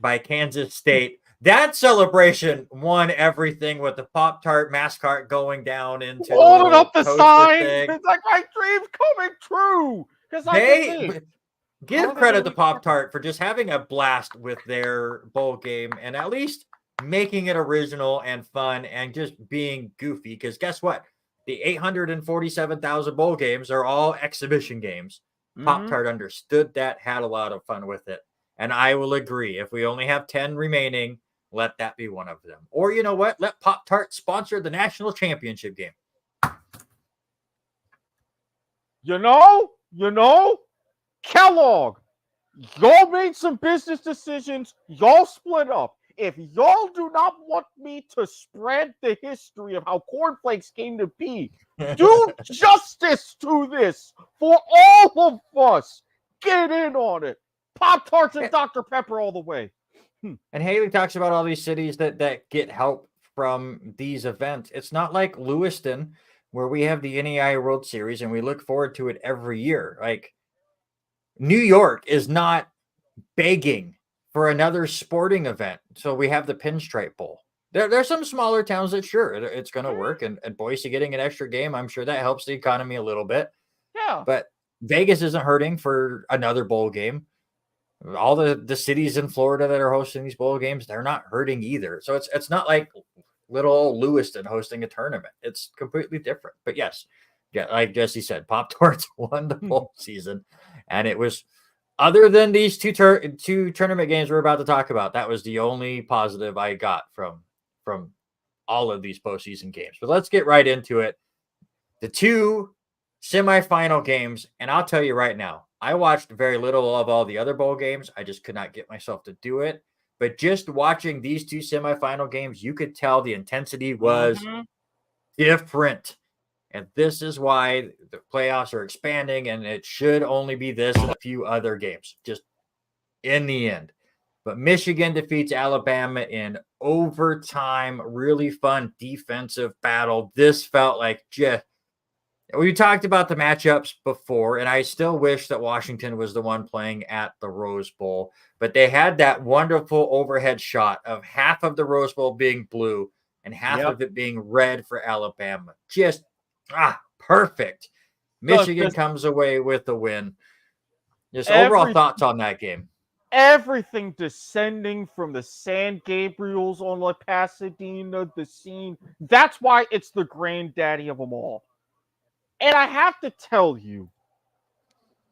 by Kansas State. That celebration won everything with the Pop-Tart mascot going down into holding up the sign. Thing. It's like my dream's coming true. Give credit to Pop-Tart for just having a blast with their bowl game and at least making it original and fun and just being goofy. Because guess what? The 847,000 bowl games are all exhibition games. Pop-Tart understood that, had a lot of fun with it. And I will agree. If we only have 10 remaining, let that be one of them. Or you know what? Let Pop-Tart sponsor the national championship game. You know, Kellogg, y'all made some business decisions. Y'all split up. If y'all do not want me to spread the history of how cornflakes came to be, do justice to this for all of us. Get in on it. Pop-Tarts and Dr. Pepper all the way. And Haley talks about all these cities that get help from these events. It's not like Lewiston, where we have the NAIA World Series and we look forward to it every year. Like, New York is not begging for another sporting event. So we have the Pinstripe Bowl. There's some smaller towns that sure it's going to work. And Boise getting an extra game, I'm sure that helps the economy a little bit. Yeah. But Vegas isn't hurting for another bowl game. All the cities in Florida that are hosting these bowl games, they're not hurting either. So it's not like little old Lewiston hosting a tournament. It's completely different. But yes, yeah, like Jesse said, Pop-Tarts won the bowl season. And it was, other than these two tournament games we're about to talk about, that was the only positive I got from all of these postseason games. But let's get right into it. The two semifinal games, and I'll tell you right now, I watched very little of all the other bowl games. I just could not get myself to do it. But just watching these two semifinal games, you could tell the intensity was different. And this is why the playoffs are expanding, and it should only be this and a few other games, just in the end. But Michigan defeats Alabama in overtime, really fun defensive battle. This felt like just, we talked about the matchups before, and I still wish that Washington was the one playing at the Rose Bowl, but they had that wonderful overhead shot of half of the Rose Bowl being blue and half of it being red for Alabama. Just perfect. Michigan comes away with the win. Just overall thoughts on that game. everything descending from the San Gabriels on La Pasadena, the scene. That's why it's the granddaddy of them all. And I have to tell you,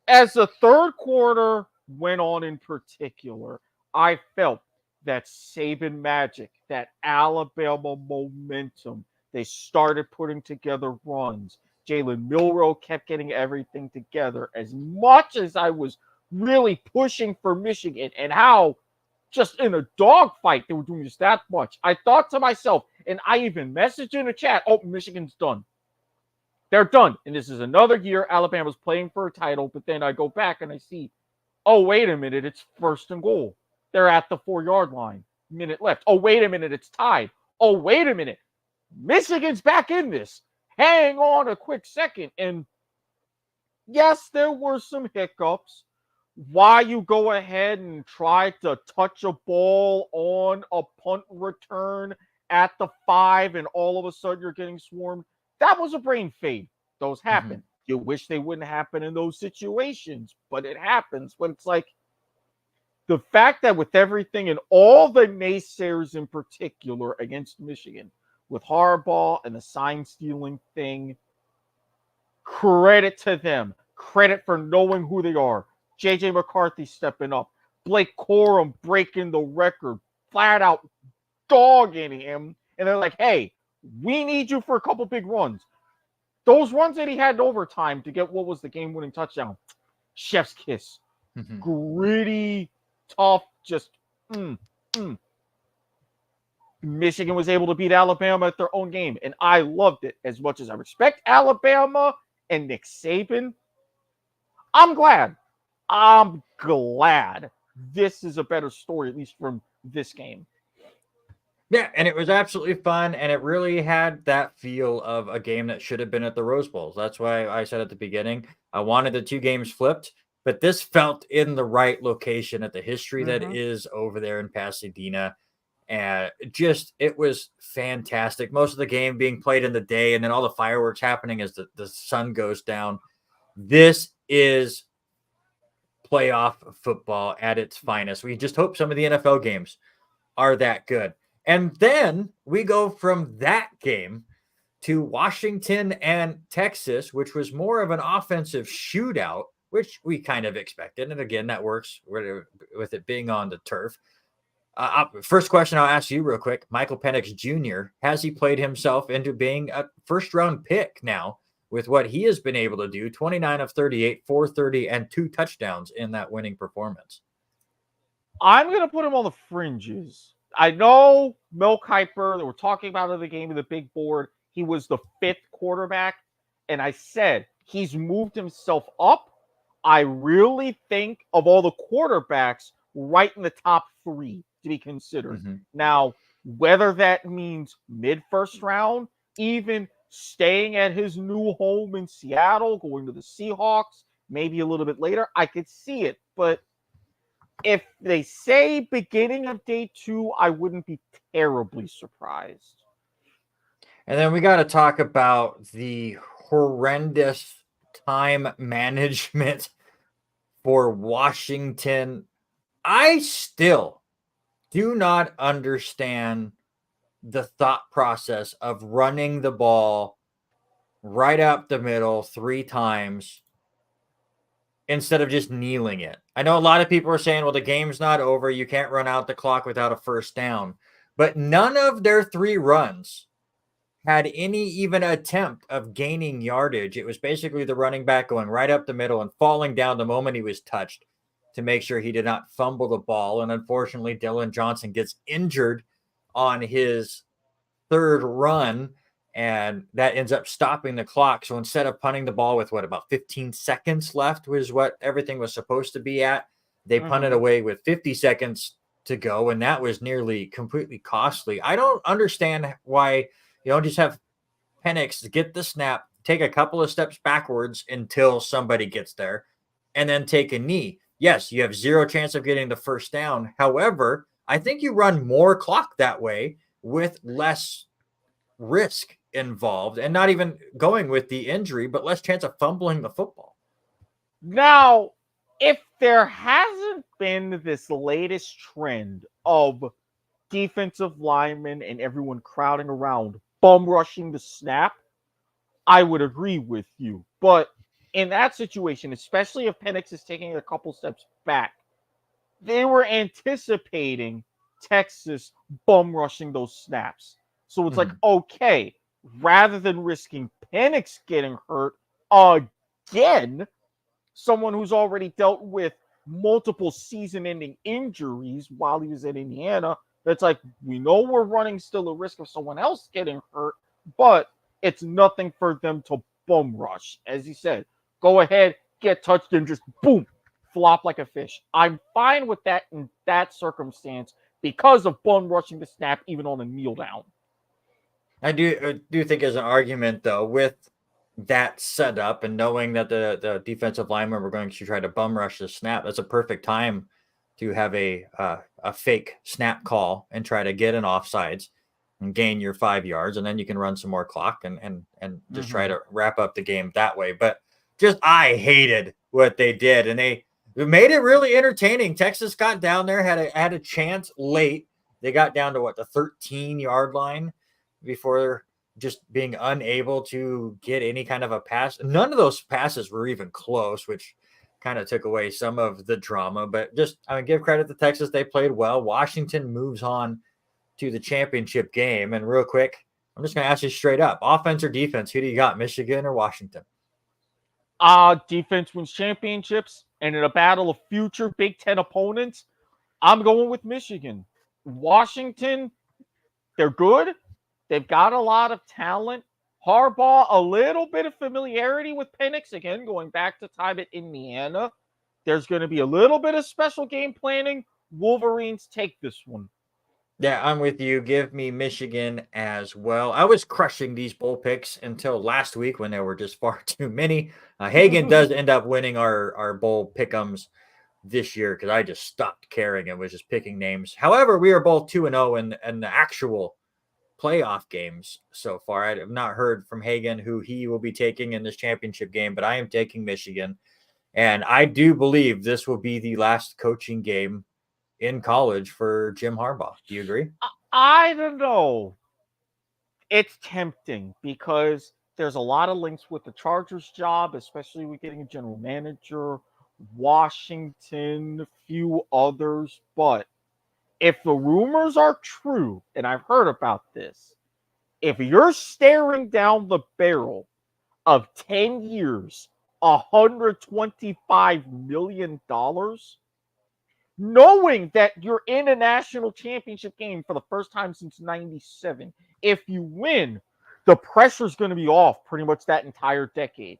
as the third quarter went on in particular, I felt that Saban magic, that Alabama momentum. They started putting together runs. Jalen Milroe kept getting everything together. As much as I was really pushing for Michigan and how just in a dogfight they were doing just that much, I thought to myself, and I even messaged in the chat, oh, Michigan's done. They're done. And this is another year Alabama's playing for a title, but then I go back and I see, oh, wait a minute, it's 1st and goal. They're at the 4-yard line. Minute left. Oh, wait a minute, it's tied. Oh, wait a minute. Michigan's back in this. Hang on a quick second. And yes, there were some hiccups. Why you go ahead and try to touch a ball on a punt return at the 5 and all of a sudden you're getting swarmed. That was a brain fade. Those happen. You wish they wouldn't happen in those situations, but it happens. But it's like the fact that with everything and all the naysayers in particular against Michigan, with Harbaugh and the sign stealing thing, credit to them. Credit for knowing who they are. J.J. McCarthy stepping up. Blake Corum breaking the record. Flat out dogging him. And they're like, hey, we need you for a couple big runs. Those runs that he had in overtime to get what was the game-winning touchdown. Chef's kiss. Gritty, tough, just Michigan was able to beat Alabama at their own game, and I loved it. As much as I respect Alabama and Nick Saban, I'm glad this is a better story, at least from this game. Yeah, and it was absolutely fun, and it really had that feel of a game that should have been at the Rose Bowls. That's why I said at the beginning, I wanted the two games flipped, but this felt in the right location at the history that is over there in Pasadena. And it was fantastic. Most of the game being played in the day, and then all the fireworks happening as the sun goes down. This is playoff football at its finest. We just hope some of the NFL games are that good. And then we go from that game to Washington and Texas, which was more of an offensive shootout, which we kind of expected. And again, that works with it being on the turf. First question I'll ask you real quick. Michael Penix Jr., has he played himself into being a first-round pick now with what he has been able to do? 29 of 38, 430, and 2 touchdowns in that winning performance. I'm going to put him on the fringes. I know Mel Kiper, that we're talking about in the game of the big board, he was the 5th quarterback, and I said he's moved himself up. I really think of all the quarterbacks right in the top 3 to be considered. Now, whether that means mid-first round, even staying at his new home in Seattle, going to the Seahawks, maybe a little bit later, I could see it, but if they say beginning of day 2, I wouldn't be terribly surprised. And then we got to talk about the horrendous time management for Washington. I still do not understand the thought process of running the ball right up the middle 3 times instead of just kneeling it. I know a lot of people are saying, well, the game's not over. You can't run out the clock without a first down. But none of their 3 runs had any even attempt of gaining yardage. It was basically the running back going right up the middle and falling down the moment he was touched to make sure he did not fumble the ball. And unfortunately, Dillon Johnson gets injured on his 3rd run, and that ends up stopping the clock. So instead of punting the ball with about 15 seconds left was what everything was supposed to be at, they punted away with 50 seconds to go, and that was nearly completely costly. I don't understand why you don't just have Penix get the snap, take a couple of steps backwards until somebody gets there, and then take a knee. Yes, you have 0 chance of getting the first down. However, I think you run more clock that way with less risk involved, and not even going with the injury, but less chance of fumbling the football. Now, if there hasn't been this latest trend of defensive linemen and everyone crowding around, bum rushing the snap, I would agree with you. But in that situation, especially if Penix is taking a couple steps back, they were anticipating Texas bum rushing those snaps. So it's like, okay, rather than risking Penix getting hurt again, someone who's already dealt with multiple season-ending injuries while he was at Indiana, that's like, we know we're running still a risk of someone else getting hurt, but it's nothing for them to bum rush. As you said, go ahead, get touched, and just boom, flop like a fish. I'm fine with that in that circumstance because of bum rushing the snap even on a kneel down. I do think there's an argument though with that setup and knowing that the defensive linemen were going to try to bum rush the snap. That's a perfect time to have a fake snap call and try to get an offsides and gain your 5 yards, and then you can run some more clock and just try to wrap up the game that way. But just I hated what they did, and they made it really entertaining. Texas got down there, had a chance late. They got down to what, the 13-yard line before just being unable to get any kind of a pass. None of those passes were even close, which kind of took away some of the drama. But just, I mean, give credit to Texas. They played well. Washington moves on to the championship game. And real quick, I'm just going to ask you straight up, offense or defense, who do you got, Michigan or Washington? Defense wins championships, and in a battle of future Big Ten opponents, I'm going with Michigan. Washington, they're good. They've got a lot of talent. Harbaugh, a little bit of familiarity with Penix, again, going back to time at Indiana. There's going to be a little bit of special game planning. Wolverines take this one. Yeah, I'm with you. Give me Michigan as well. I was crushing these bowl picks until last week when there were just far too many. Hagen does end up winning our bowl pick'ems this year because I just stopped caring and was just picking names. However, we are both 2-0 in the actual playoff games so far. I have not heard from Hagen who he will be taking in this championship game, but I am taking Michigan. And I do believe this will be the last coaching game in college for Jim Harbaugh. Do you agree? I don't know. It's tempting because there's a lot of links with the Chargers job, especially with getting a general manager, Washington, a few others. But if the rumors are true, and I've heard about this, if you're staring down the barrel of 10 years, $125 million, knowing that you're in a national championship game for the first time since 97, if you win, the pressure's going to be off pretty much that entire decade.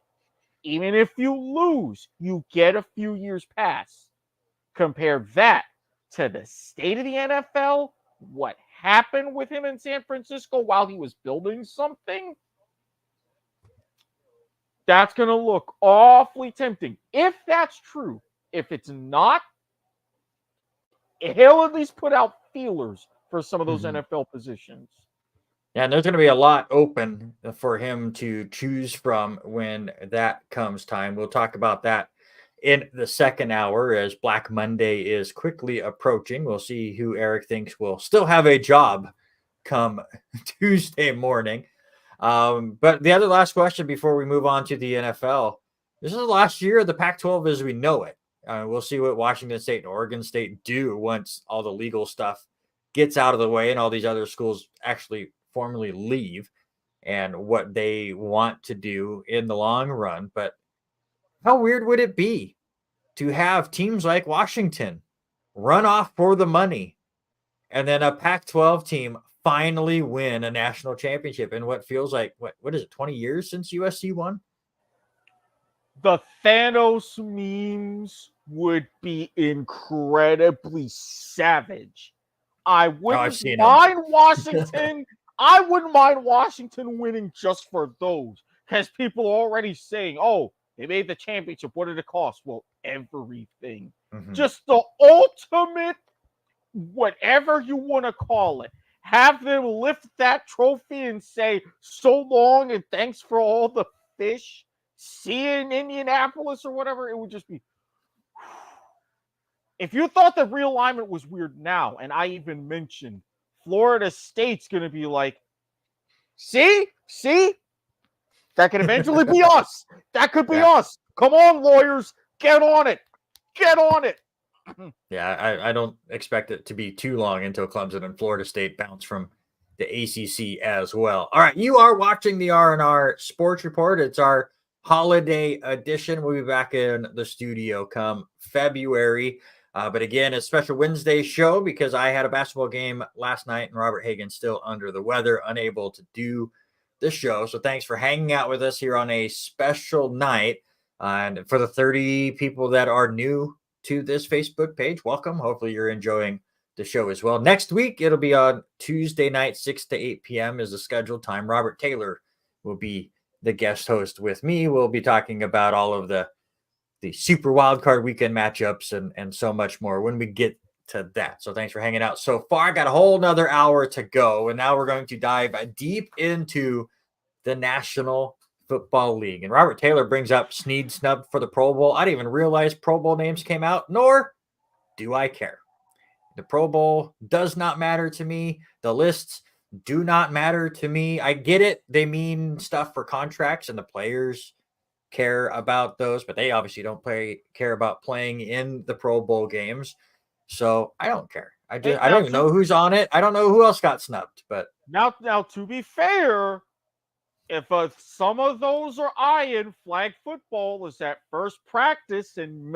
Even if you lose, you get a few years pass. Compare that to the state of the NFL, what happened with him in San Francisco while he was building something. That's going to look awfully tempting. If that's true, if it's not, he'll at least put out feelers for some of those NFL positions. Yeah, and there's going to be a lot open for him to choose from when that comes time. We'll talk about that in the second hour as Black Monday is quickly approaching. We'll see who Erik thinks will still have a job come Tuesday morning. But the other last question before we move on to the NFL, this is the last year of the Pac-12 as we know it. We'll see what Washington State and Oregon State do once all the legal stuff gets out of the way and all these other schools actually formally leave and what they want to do in the long run. But how weird would it be to have teams like Washington run off for the money and then a Pac-12 team finally win a national championship in what feels like, what is it, 20 years since USC won? The Thanos memes would be incredibly savage. I wouldn't mind Washington. I wouldn't mind Washington winning just for those, because people are already saying, oh, they made the championship. What did it cost? Well, everything. Just the ultimate, whatever you want to call it. Have them lift that trophy and say, so long and thanks for all the fish. See you in Indianapolis or whatever. It would just be if you thought the realignment was weird now, and I even mentioned Florida State's going to be like, see, that could eventually be us. That could be us. Come on, lawyers, get on it. Get on it. Yeah, I don't expect it to be too long until Clemson and Florida State bounce from the ACC as well. All right, you are watching the R&R Sports Report. It's our holiday edition. We'll be back in the studio come February. But again, a special Wednesday show because I had a basketball game last night and Robert Hagen's still under the weather, unable to do the show. So thanks for hanging out with us here on a special night. And for the 30 people that are new to this Facebook page, welcome. Hopefully you're enjoying the show as well. Next week, it'll be on Tuesday night, 6 to 8 p.m. is the scheduled time. Robert Taylor will be the guest host with me. We'll be talking about all of the super wildcard weekend matchups and so much more when we get to that. So thanks for hanging out so far. I got a whole nother hour to go, and now we're going to dive deep into the National Football League. And Robert Taylor brings up Snead snubbed for the Pro Bowl. I didn't even realize Pro Bowl names came out, nor do I care. The Pro Bowl does not matter to me. The lists do not matter to me. I get it. They mean stuff for contracts and the players care about those, but they obviously don't care about playing in the Pro Bowl games. So I don't care. I don't even know who's on it. I don't know who else got snubbed, but now to be fair, if some of those are eyeing flag football is at first practice and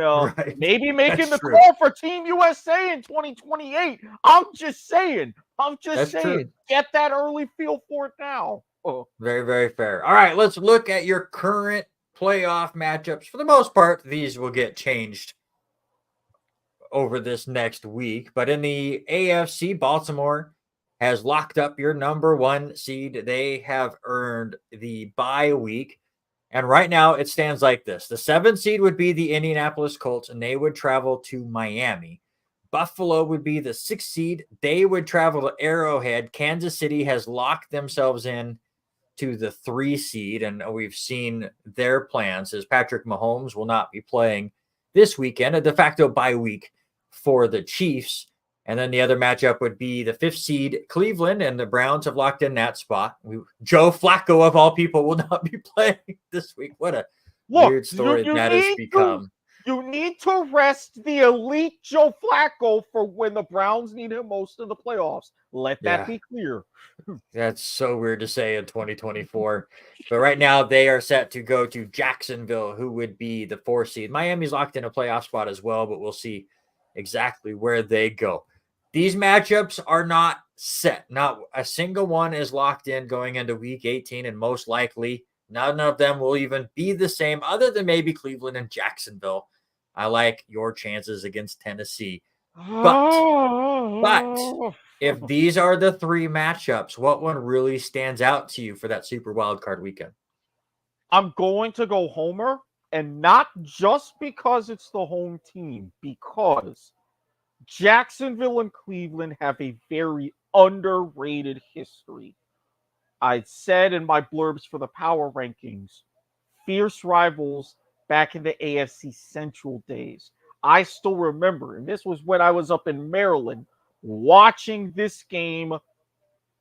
maybe making the call for Team USA in 2028. I'm just saying. True. Get that early feel for it now. Oh. Very, very fair. All right, let's look at your current playoff matchups. For the most part, these will get changed over this next week. But in the AFC, Baltimore has locked up your number one seed. They have earned the bye week. And right now it stands like this. The 7th seed would be the Indianapolis Colts, and they would travel to Miami. Buffalo would be the 6th seed. They would travel to Arrowhead. Kansas City has locked themselves in to the 3 seed, and we've seen their plans as Patrick Mahomes will not be playing this weekend, a de facto bye week for the Chiefs. And then the other matchup would be the 5th seed Cleveland, and the Browns have locked in that spot. Joe Flacco, of all people, will not be playing this week. What a weird story that has become. You need to rest the elite Joe Flacco for when the Browns need him most in the playoffs. Let that be clear. That's so weird to say in 2024. But right now they are set to go to Jacksonville, who would be the 4th seed. Miami's locked in a playoff spot as well, but we'll see exactly where they go. These matchups are not set. Not a single one is locked in going into week 18, and most likely none of them will even be the same other than maybe Cleveland and Jacksonville. I like your chances against Tennessee. But if these are the 3 matchups, what one really stands out to you for that super wild card weekend? I'm going to go Homer, and not just because it's the home team, because Jacksonville and Cleveland have a very underrated history. I said in my blurbs for the power rankings, fierce rivals back in the AFC Central days. I still remember, and this was when I was up in Maryland, watching this game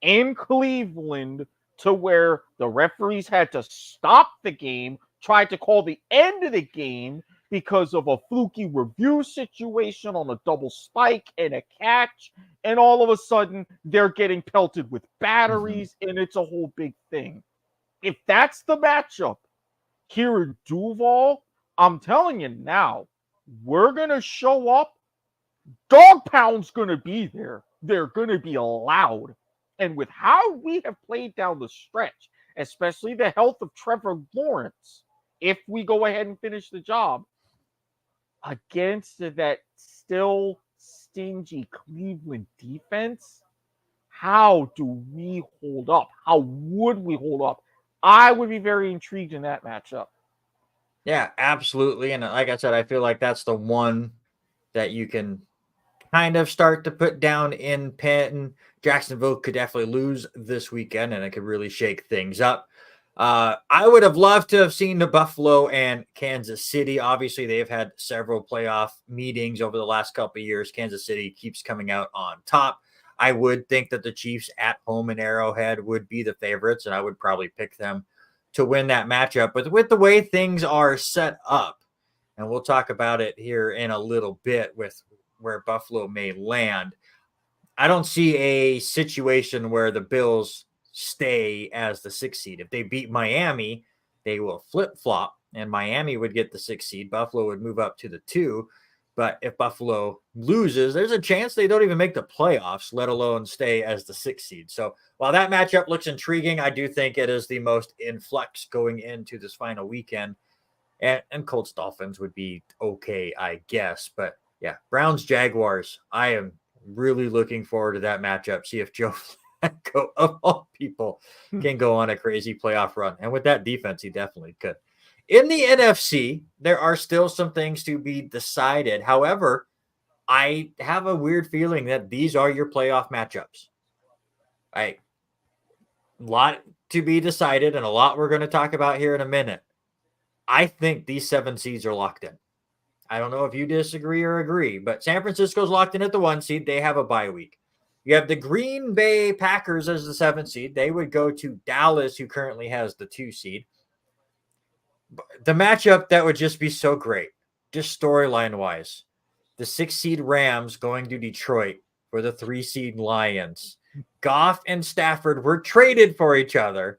in Cleveland to where the referees had to stop the game, tried to call the end of the game because of a fluky review situation on a double spike and a catch. And all of a sudden, they're getting pelted with batteries, and it's a whole big thing. If that's the matchup here in Duval, I'm telling you now, we're going to show up. Dog Pound's going to be there. They're going to be loud. And with how we have played down the stretch, especially the health of Trevor Lawrence, if we go ahead and finish the job, against that still stingy Cleveland defense, how do we hold up? How would we hold up? I would be very intrigued in that matchup. Yeah, absolutely. And like I said, I feel like that's the one that you can kind of start to put down in pen. Jacksonville could definitely lose this weekend, and it could really shake things up. I would have loved to have seen the Buffalo and Kansas City. Obviously, they've had several playoff meetings over the last couple of years. Kansas City keeps coming out on top. I would think that the Chiefs at home in Arrowhead would be the favorites, and I would probably pick them to win that matchup. But with the way things are set up, and we'll talk about it here in a little bit with where Buffalo may land, I don't see a situation where the Bills stay as the 6th seed. If they beat Miami, they will flip-flop, and Miami would get the 6th seed. Buffalo would move up to the 2. But if Buffalo loses, there's a chance they don't even make the playoffs, let alone stay as the 6th seed. So while that matchup looks intriguing, I do think it is the most in flux going into this final weekend. And Colts Dolphins would be okay, I guess. But yeah, Browns Jaguars. I am really looking forward to that matchup. See if Joe Flacco, of all people, can go on a crazy playoff run. And with that defense, he definitely could. In the NFC, there are still some things to be decided. However, I have a weird feeling that these are your playoff matchups. A lot to be decided and a lot we're going to talk about here in a minute. I think these 7 seeds are locked in. I don't know if you disagree or agree, but San Francisco's locked in at the 1 seed. They have a bye week. You have the Green Bay Packers as the 7th seed. They would go to Dallas, who currently has the 2 seed. The matchup that would just be so great, just storyline-wise. The 6 seed Rams going to Detroit for the 3 seed Lions. Goff and Stafford were traded for each other,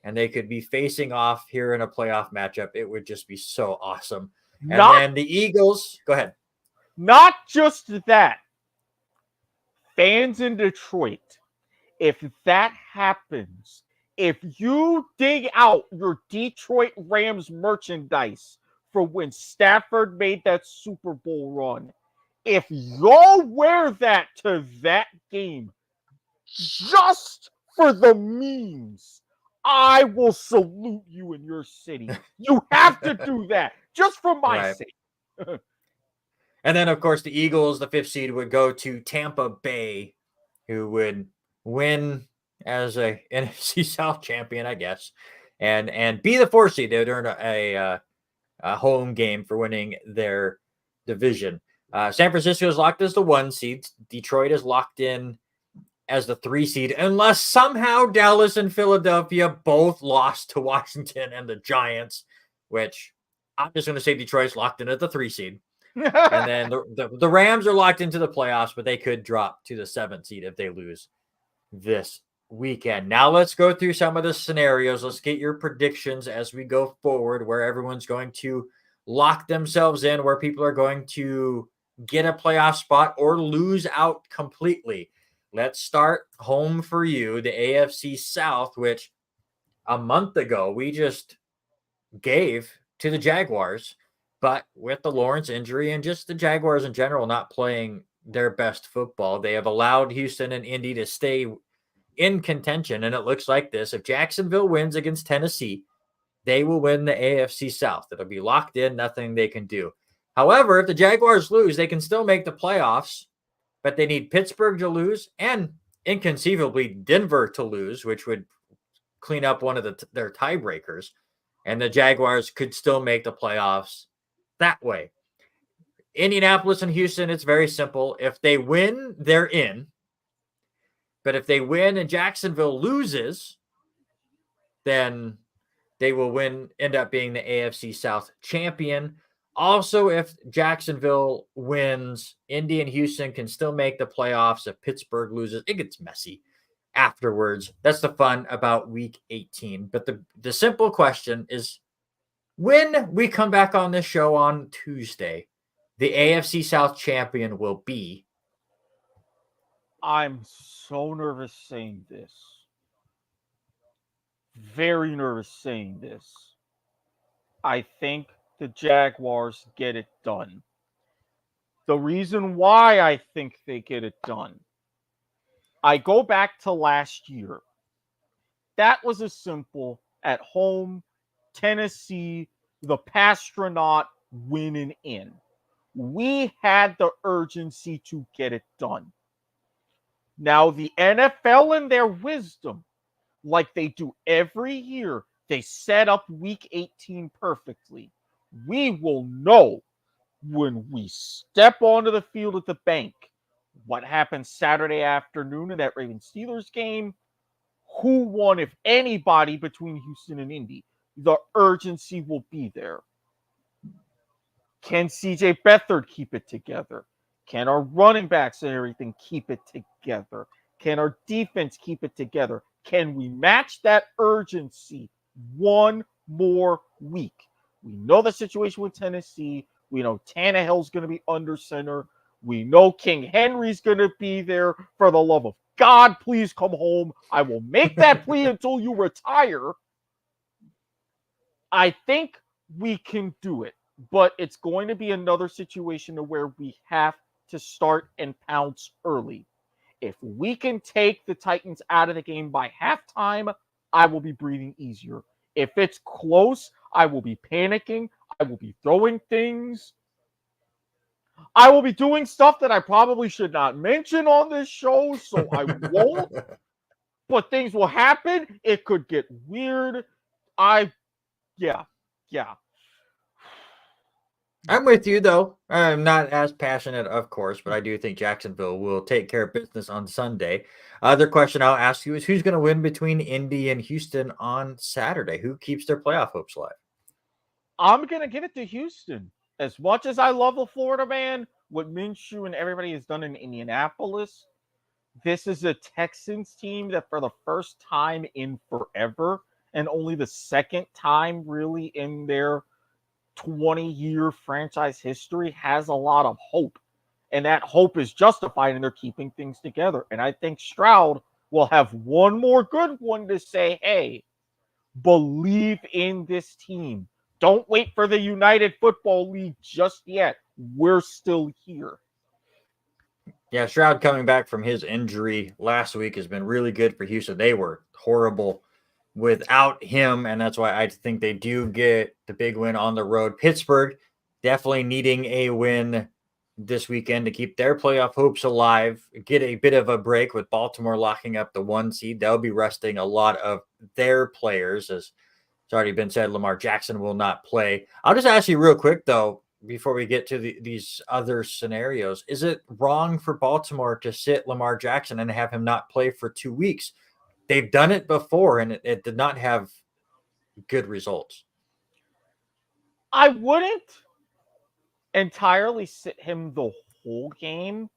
and they could be facing off here in a playoff matchup. It would just be so awesome. And then the Eagles, go ahead. Not just that. Fans in Detroit, if that happens, if you dig out your Detroit Rams merchandise for when Stafford made that Super Bowl run, if y'all wear that to that game just for the memes, I will salute you in your city. You have to do that just for my sake. And then, of course, the Eagles, the 5th seed, would go to Tampa Bay, who would win as a NFC South champion, I guess, and be the 4th seed. They would earn a home game for winning their division. San Francisco is locked as the 1 seed. Detroit is locked in as the 3 seed, unless somehow Dallas and Philadelphia both lost to Washington and the Giants, which I'm just going to say Detroit's locked in at the 3 seed. And then the Rams are locked into the playoffs, but they could drop to the 7th seed if they lose this weekend. Now let's go through some of the scenarios. Let's get your predictions as we go forward, where everyone's going to lock themselves in, where people are going to get a playoff spot or lose out completely. Let's start home for you, the AFC South, which a month ago we just gave to the Jaguars. But with the Lawrence injury and just the Jaguars in general not playing their best football, they have allowed Houston and Indy to stay in contention. And it looks like this. If Jacksonville wins against Tennessee, they will win the AFC South. It'll be locked in, nothing they can do. However, if the Jaguars lose, they can still make the playoffs, but they need Pittsburgh to lose and inconceivably Denver to lose, which would clean up one of their tiebreakers. And the Jaguars could still make the playoffs that way. Indianapolis and Houston, it's very simple. If they win, they're in. But if they win and Jacksonville loses, then they will end up being the AFC South champion. Also, if Jacksonville wins, Indy and Houston can still make the playoffs. If Pittsburgh loses, it gets messy afterwards. That's the fun about week 18. But the simple question is, when we come back on this show on Tuesday, the AFC South champion will be. I'm so nervous saying this. Very nervous saying this. I think the Jaguars get it done. The reason why I think they get it done, I go back to last year. That was a simple at home, Tennessee, the Pastronaut winning in. We had the urgency to get it done. Now, the NFL, in their wisdom, like they do every year, They set up week 18 perfectly. We will know when we step onto the field at the bank what happened Saturday afternoon in that Ravens Steelers game, who won, if anybody, between Houston and Indy. The urgency will be there. Can CJ Beathard keep it together? Can our running backs and everything keep it together? Can our defense keep it together? Can we match that urgency one more week? We know the situation with Tennessee. We know Tannehill's going to be under center. We know King Henry's going to be there. For the love of God, please come home. I will make that plea until you retire. I think we can do it, but it's going to be another situation where we have to start and pounce early. If we can take the Titans out of the game by halftime, I will be breathing easier. If it's close, I will be panicking. I will be throwing things. I will be doing stuff that I probably should not mention on this show, so I won't. But things will happen. It could get weird. Yeah. I'm with you, though. I'm not as passionate, of course, but I do think Jacksonville will take care of business on Sunday. Other question I'll ask you is who's going to win between Indy and Houston on Saturday? Who keeps their playoff hopes alive? I'm going to give it to Houston. As much as I love the Florida man, what Minshew and everybody has done in Indianapolis, this is a Texans team that for the first time in forever, and only the second time really in their 20-year franchise history, has a lot of hope. And that hope is justified, and they're keeping things together. And I think Stroud will have one more good one to say, hey, believe in this team. Don't wait for the United Football League just yet. We're still here. Yeah, Stroud coming back from his injury last week has been really good for Houston. They were horrible without him, and that's why I think they do get the big win on the road. Pittsburgh definitely needing a win this weekend to keep their playoff hopes alive, get a bit of a break with Baltimore locking up the 1 seed. They'll be resting a lot of their players. As it's already been said, Lamar Jackson will not play. I'll just ask you real quick, though, before we get to these other scenarios, is it wrong for Baltimore to sit Lamar Jackson and have him not play for 2 weeks? They've done it before, and it did not have good results. I wouldn't entirely sit him the whole game,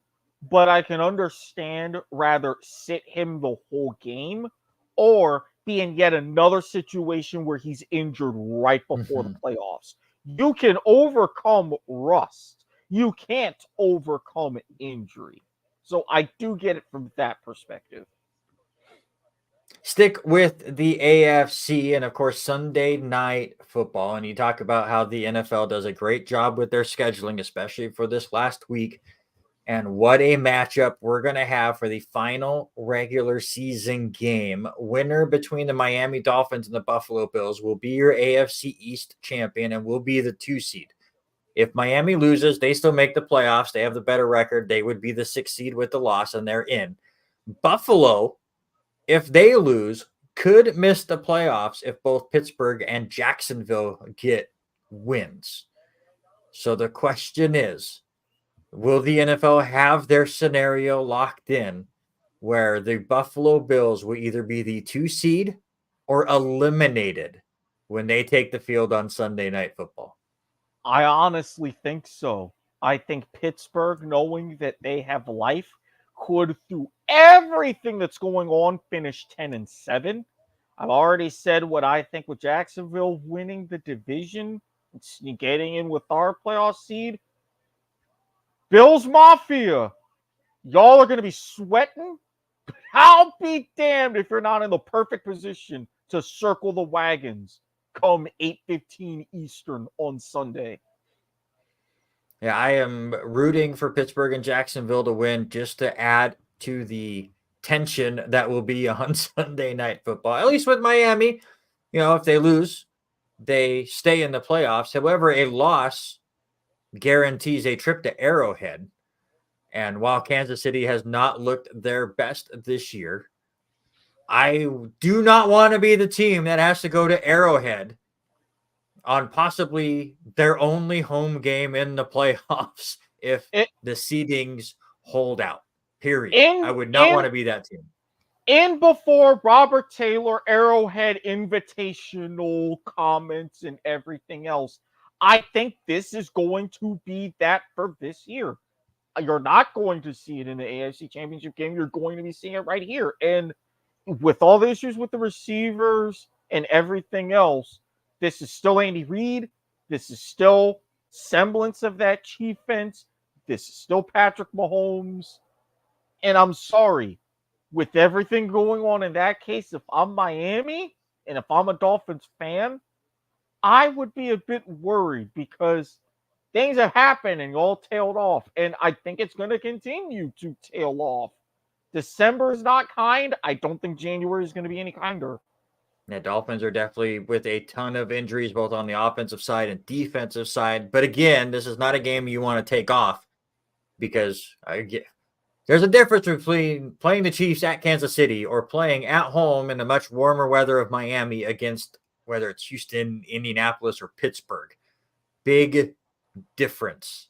but I can understand rather sit him the whole game or be in yet another situation where he's injured right before the playoffs. You can overcome rust. You can't overcome injury. So I do get it from that perspective. Stick with the AFC and, of course, Sunday Night Football. And you talk about how the NFL does a great job with their scheduling, especially for this last week. And what a matchup we're going to have for the final regular season game. Winner between the Miami Dolphins and the Buffalo Bills will be your AFC East champion and will be the 2 seed. If Miami loses, they still make the playoffs. They have the better record. They would be the 6 seed with the loss, and they're in. Buffalo, if they lose, could miss the playoffs if both Pittsburgh and Jacksonville get wins. So the question is, will the NFL have their scenario locked in where the Buffalo Bills will either be the 2 seed or eliminated when they take the field on Sunday Night Football? I honestly think so. I think Pittsburgh, knowing that they have life, could, through everything that's going on, finish 10-7. I've already said what I think with Jacksonville winning the division and getting in with our playoff seed. Bills Mafia, y'all are going to be sweating. I'll be damned if you're not in the perfect position to circle the wagons come 8:15 Eastern on Sunday. Yeah, I am rooting for Pittsburgh and Jacksonville to win just to add to the tension that will be on Sunday Night Football. At least with Miami, if they lose, they stay in the playoffs. However, a loss guarantees a trip to I do not want to be the team that has to go to Arrowhead on possibly their only home game in the playoffs if It, the seedings hold out. Period. I in would not want in to be that team. in before Robert Taylor Arrowhead invitational comments and everything else, I think this is going to be that for this year. You're not going to see it in the AFC Championship game. You're going to be seeing it right here. And with all the issues with the receivers and everything else, this is still Andy Reid. This is still semblance of that Chiefs. This is still Patrick Mahomes. And I'm sorry, with everything going on in that case, if I'm Miami and if I'm a Dolphins fan, I would be a bit worried because things have happened and all tailed off. And I think it's going to continue to tail off. December is not kind. I don't think January is going to be any kinder. The Dolphins are definitely with a ton of injuries, both on the offensive side and defensive side. But again, this is not a game you want to take off because there's a difference between playing the Chiefs at Kansas City or playing at home in the much warmer weather of Miami against whether it's Houston, Indianapolis, or Pittsburgh. Big difference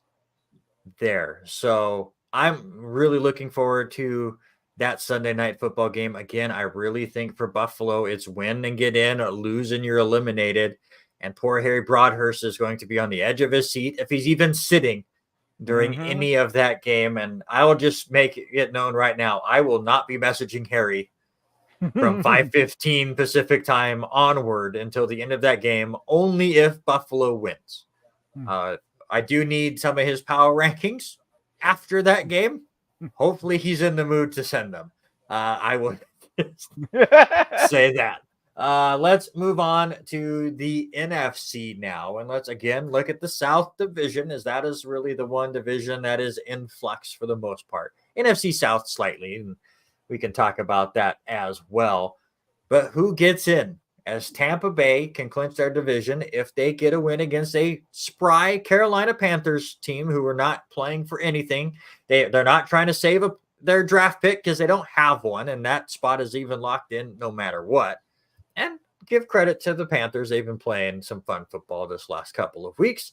there. So I'm really looking forward to that Sunday night football game. Again, I really think for Buffalo, it's win and get in, or lose and you're eliminated. And poor Harry Broadhurst is going to be on the edge of his seat if he's even sitting during any of that game. And I will just make it known right now, I will not be messaging Harry from 5:15 Pacific time onward until the end of that game, only if Buffalo wins. I do need some of his power rankings after that game. Hopefully he's in the mood to send them. I would say that. Let's move on to the NFC now. And let's again look at the South Division, as that is really the one division that is in flux for the most part. NFC South slightly, and we can talk about that as well. But who gets in? As Tampa Bay can clinch their division if they get a win against a spry Carolina Panthers team who are not playing for anything. They're not trying to save their draft pick because they don't have one, and that spot is even locked in no matter what. And give credit to the Panthers. They've been playing some fun football this last couple of weeks.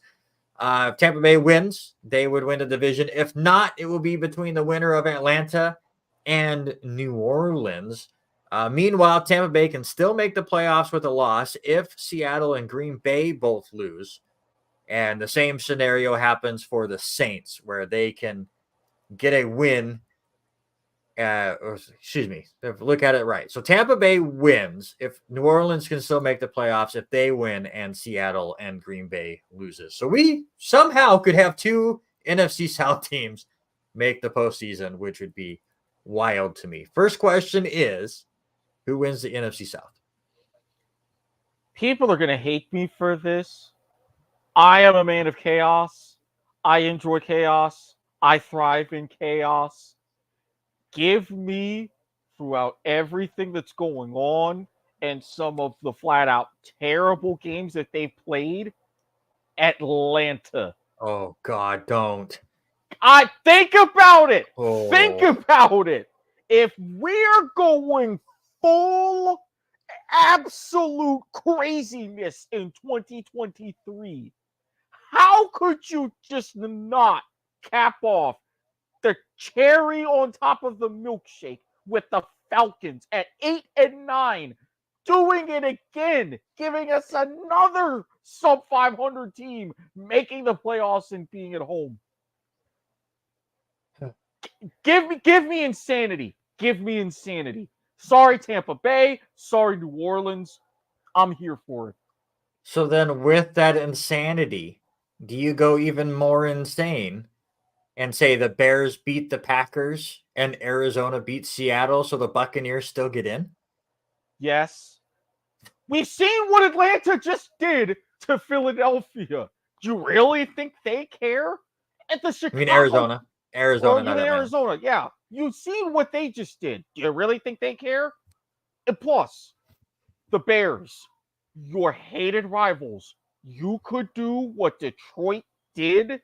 If Tampa Bay wins, they would win the division. If not, it will be between the winner of Atlanta and New Orleans. Meanwhile, Tampa Bay can still make the playoffs with a loss if Seattle and Green Bay both lose. And the same scenario happens for the Saints, where they can get a win. Look at it right. So Tampa Bay wins if New Orleans can still make the playoffs if they win and Seattle and Green Bay loses. So we somehow could have two NFC South teams make the postseason, which would be wild to me. First question is, who wins the NFC South? People are going to hate me for this. I am a man of chaos. I enjoy chaos. I thrive in chaos. Give me, throughout everything that's going on and some of the flat out terrible games that they've played, Atlanta. Oh, God, don't. I think about it. Oh. Think about it. If we're going full absolute craziness in 2023, how could you just not cap off the cherry on top of the milkshake with the Falcons at 8-9, doing it again, giving us another sub 500 team making the playoffs and being at home? Give me insanity. Give me insanity. Sorry, Tampa Bay. Sorry, New Orleans. I'm here for it. So then with that insanity, do you go even more insane and say the Bears beat the Packers and Arizona beat Seattle so the Buccaneers still get in? Yes. We've seen what Atlanta just did to Philadelphia. Do you really think they care? At the Chicago... I mean Arizona. Arizona, yeah. You've seen what they just did. Do you really think they care? And plus, the Bears, your hated rivals, you could do what Detroit did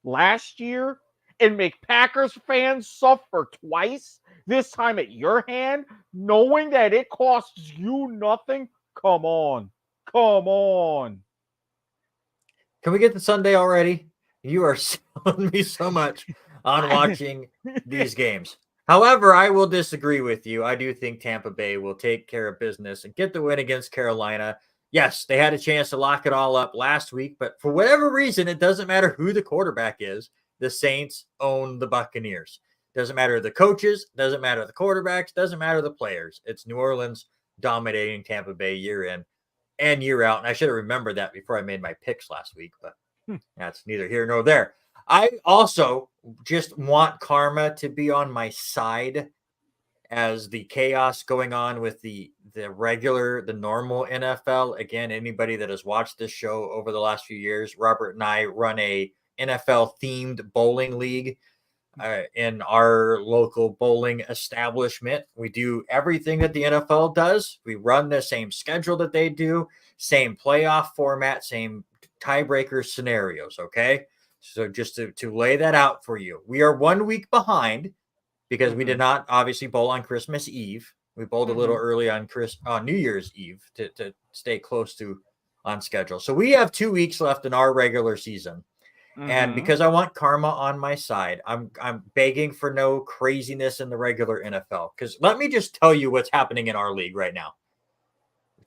last year and make Packers fans suffer twice, this time at your hand, knowing that it costs you nothing? Come on. Come on. Can we get to Sunday already? You are selling me so much on watching these games. However, I will disagree with you. I do think Tampa Bay will take care of business and get the win against Carolina. Yes, they had a chance to lock it all up last week, but for whatever reason, it doesn't matter who the quarterback is. The Saints own the Buccaneers. Doesn't matter the coaches, doesn't matter the quarterbacks, doesn't matter the players. It's New Orleans dominating Tampa Bay year in and year out. And I should have remembered that before I made my picks last week, but that's neither here nor there. I also just want karma to be on my side as the chaos going on with the normal NFL. Again, anybody that has watched this show over the last few years, Robert and I run a NFL themed bowling league in our local bowling establishment. We do everything that the NFL does. We run the same schedule that they do, same playoff format, same tiebreaker scenarios. Okay. So just to lay that out for you, we are 1 week behind because we did not obviously bowl on Christmas Eve. We bowled a little early on New Year's Eve to stay close to on schedule. So we have 2 weeks left in our regular season. And because I want karma on my side, I'm begging for no craziness in the regular NFL. Because let me just tell you what's happening in our league right now.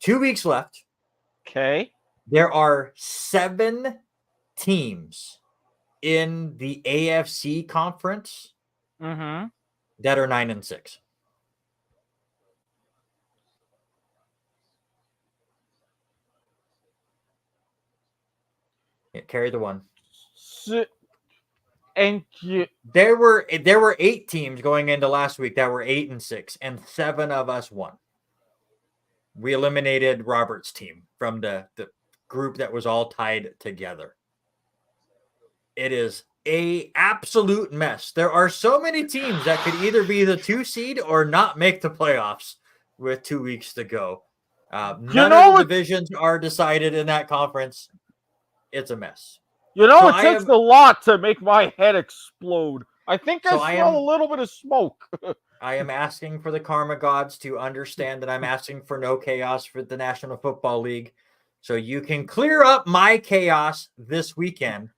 2 weeks left. Okay. There are 7 teams in the AFC conference that are 9-6. Yeah, carry the one. And there were 8 teams going into last week that were 8-6, and 7 of us won. We eliminated Robert's team from the group that was all tied together. It is a absolute mess. There are so many teams that could either be the 2 seed or not make the playoffs with 2 weeks to go. None of the divisions are decided in that conference. It's a mess. It takes a lot to make my head explode. I think I smell a little bit of smoke. I am asking for the karma gods to understand that I'm asking for no chaos for the National Football League. So you can clear up my chaos this weekend,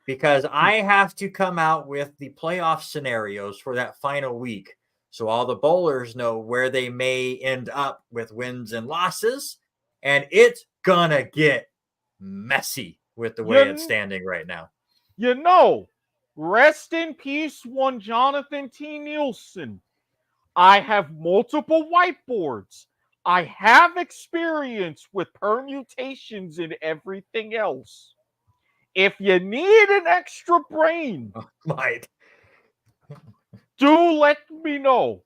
because I have to come out with the playoff scenarios for that final week. So all the bowlers know where they may end up with wins and losses. And it's gonna get messy with the way it's standing right now. Rest in peace, one Jonathan T. Nielsen. I have multiple whiteboards. I have experience with permutations and everything else. If you need an extra brain, do let me know.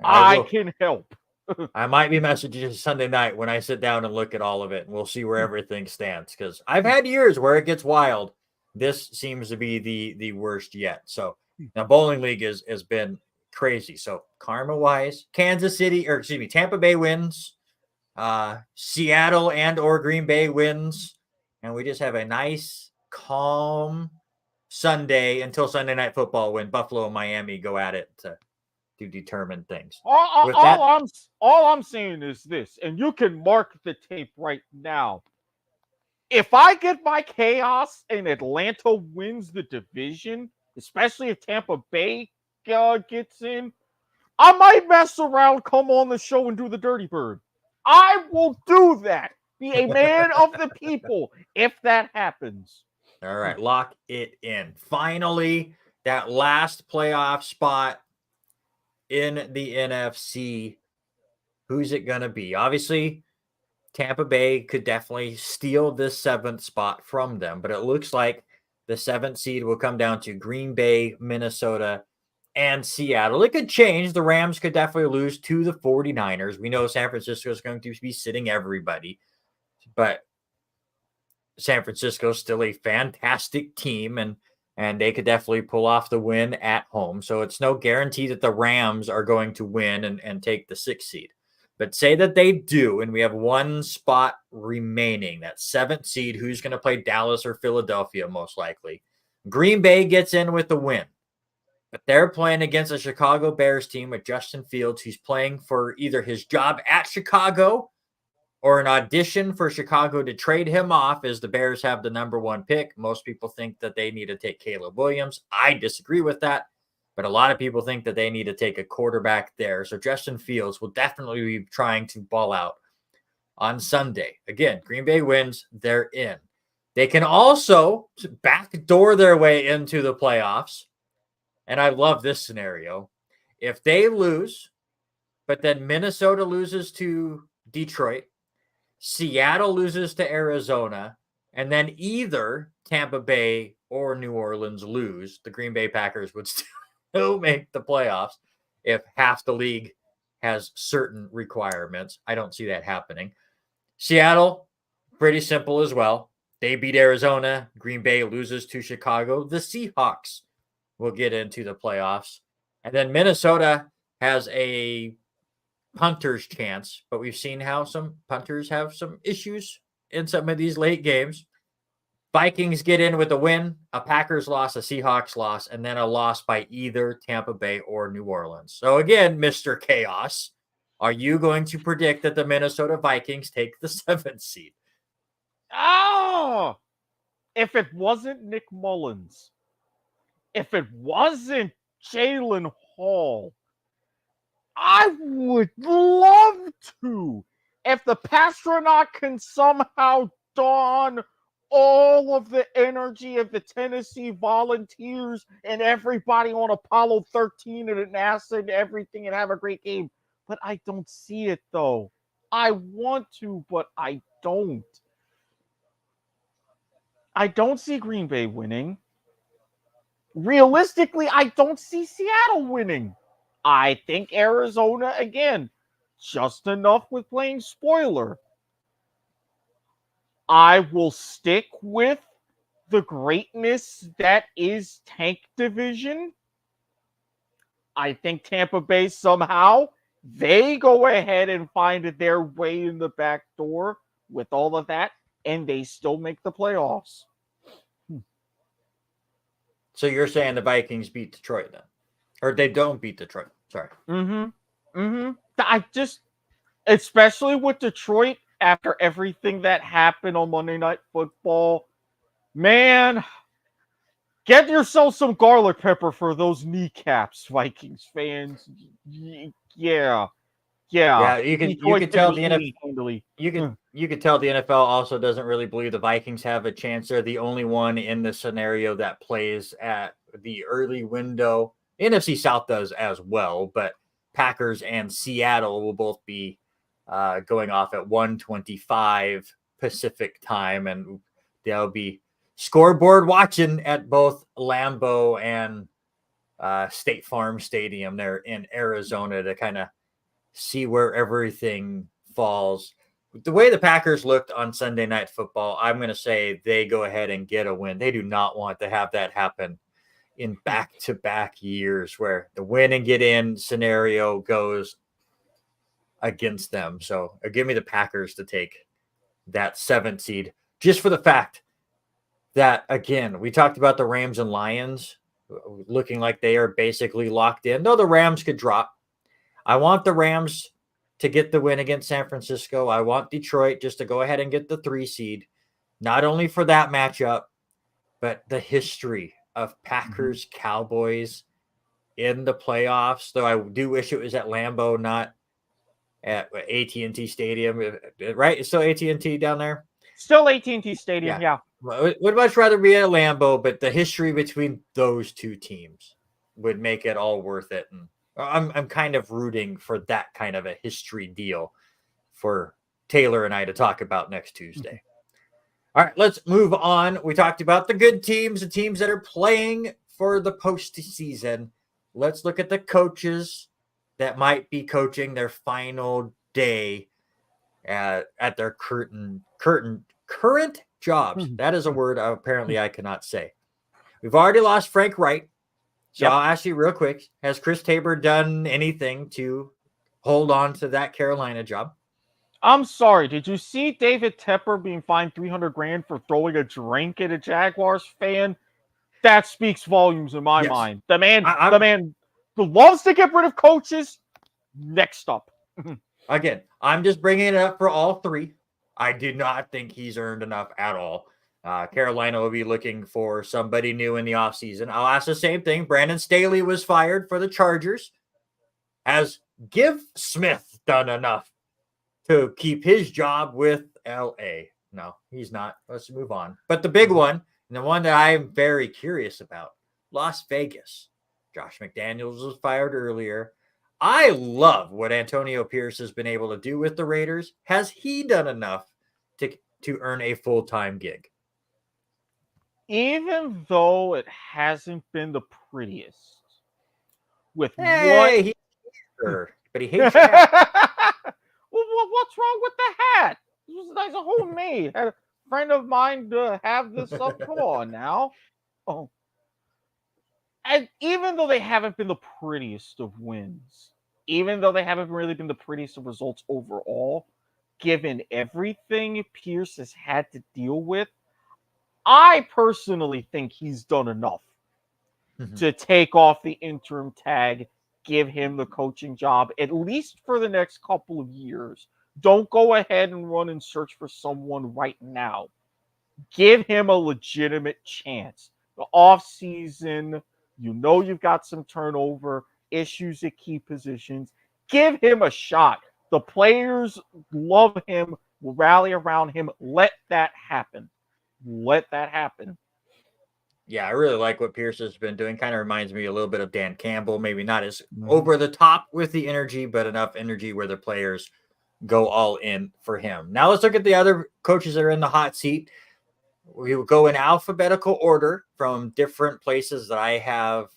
I can help. I might be messaging you Sunday night when I sit down and look at all of it, and we'll see where everything stands. Because I've had years where it gets wild. This seems to be the worst yet. So now bowling league has been crazy. So karma wise, Tampa Bay wins, Seattle and or Green Bay wins, and we just have a nice calm Sunday until Sunday Night Football when Buffalo and Miami go at it to determine things. All I'm saying is this, and you can mark the tape right now. If I get my chaos and Atlanta wins the division, especially if Tampa Bay gets in, I might mess around, come on the show and do the Dirty Bird. I will do that. Be a man of the people if that happens. All right, lock it in. Finally, that last playoff spot in the NFC. Who's it going to be? Obviously, Tampa Bay could definitely steal this 7th spot from them, but it looks like the 7th seed will come down to Green Bay, Minnesota, and Seattle. It could change. The Rams could definitely lose to the 49ers. We know San Francisco is going to be sitting everybody, but San Francisco is still a fantastic team, and they could definitely pull off the win at home. So it's no guarantee that the Rams are going to win and take the 6th seed. But say that they do, and we have 1 spot remaining, that 7th seed, who's going to play Dallas or Philadelphia most likely. Green Bay gets in with the win. But they're playing against a Chicago Bears team with Justin Fields, who's playing for either his job at Chicago or an audition for Chicago to trade him off, as the Bears have the number 1 pick. Most people think that they need to take Caleb Williams. I disagree with that, but a lot of people think that they need to take a quarterback there. So Justin Fields will definitely be trying to ball out on Sunday. Again, Green Bay wins, they're in. They can also backdoor their way into the playoffs. And I love this scenario. If they lose, but then Minnesota loses to Detroit, Seattle loses to Arizona, and then either Tampa Bay or New Orleans lose, the Green Bay Packers would still make the playoffs if half the league has certain requirements. I don't see that happening. Seattle, pretty simple as well. They beat Arizona. Green Bay loses to Chicago. The Seahawks will get into the playoffs. And then Minnesota has a punter's chance, but we've seen how some punters have some issues in some of these late games. Vikings get in with a win, a Packers loss, a Seahawks loss, and then a loss by either Tampa Bay or New Orleans. So again, Mr. Chaos, are you going to predict that the Minnesota Vikings take the 7th seed? Oh! If it wasn't Nick Mullins, if it wasn't Jalen Hall, I would love to. If the Pastronaut can somehow don all of the energy of the Tennessee Volunteers and everybody on Apollo 13 and NASA and everything and have a great game. But I don't see it, though. I want to, but I don't. I don't see Green Bay winning. Realistically, I don't see Seattle winning. I think Arizona, again, just enough with playing spoiler. I will stick with the greatness that is Tank Division. I think Tampa Bay somehow, they go ahead and find their way in the back door with all of that, and they still make the playoffs. So you're saying the Vikings beat Detroit then? Or they don't beat Detroit. Sorry. I just, especially with Detroit, after everything that happened on Monday Night Football, man, get yourself some garlic pepper for those kneecaps, Vikings fans. Yeah. You could tell the NFL. You could tell the NFL also doesn't really believe the Vikings have a chance. They're the only one in the scenario that plays at the early window. NFC South does as well, but Packers and Seattle will both be going off at 1:25 Pacific time, and they'll be scoreboard watching at both Lambeau and State Farm Stadium there in Arizona to kind of see where everything falls. The way the Packers looked on Sunday Night Football, I'm going to say they go ahead and get a win. They do not want to have that happen in back-to-back years where the win and get in scenario goes against them. So give me the Packers to take that 7th seed, just for the fact that, again, we talked about the Rams and Lions looking like they are basically locked in. No, the Rams could drop. I want the Rams to get the win against San Francisco. I want Detroit just to go ahead and get the 3 seed, not only for that matchup, but the history of Packers Cowboys in the playoffs. Though I do wish it was at Lambeau, not at AT&T Stadium, right? It's still AT&T down there. Still AT&T Stadium, yeah. Would much rather be at Lambeau, but the history between those two teams would make it all worth it. And I'm kind of rooting for that kind of a history deal for Taylor and I to talk about next Tuesday. All right, let's move on. We talked about the good teams, the teams that are playing for the postseason. Let's look at the coaches that might be coaching their final day at their current jobs. That is a word apparently I cannot say. We've already lost Frank Wright. So I'll ask you real quick, has Chris Tabor done anything to hold on to that Carolina job? I'm sorry. Did you see David Tepper being fined $300,000 for throwing a drink at a Jaguars fan? That speaks volumes in my Yes. mind. The man I'm who loves to get rid of coaches. Next up. Again, I'm just bringing it up for all three. I do not think he's earned enough at all. Carolina will be looking for somebody new in the offseason. I'll ask the same thing. Brandon Staley was fired for the Chargers. Has Give Smith done enough to keep his job with LA? No, he's not. Let's move on. But the big one, and the one that I'm very curious about, Las Vegas. Josh McDaniels was fired earlier. I love what Antonio Pierce has been able to do with the Raiders. Has he done enough to earn a full-time gig? Even though it hasn't been the prettiest, with Hey, what he's sure, but he hates cats. well, what's wrong with the hat? This was nice and homemade. Had a friend of mine to have this up. Come on now. Oh. And even though they haven't been the prettiest of wins, even though they haven't really been the prettiest of results overall, given everything Pierce has had to deal with, I personally think he's done enough to take off the interim tag, give him the coaching job, at least for the next couple of years. Don't go ahead and run and search for someone right now. Give him a legitimate chance. The offseason, you've got some turnover, issues at key positions. Give him a shot. The players love him, will rally around him. Let that happen. Let that happen. Yeah, I really like what Pierce has been doing. Kind of reminds me a little bit of Dan Campbell. Maybe not as over the top with the energy, but enough energy where the players go all in for him. Now let's look at the other coaches that are in the hot seat. We will go in alphabetical order from different places that I have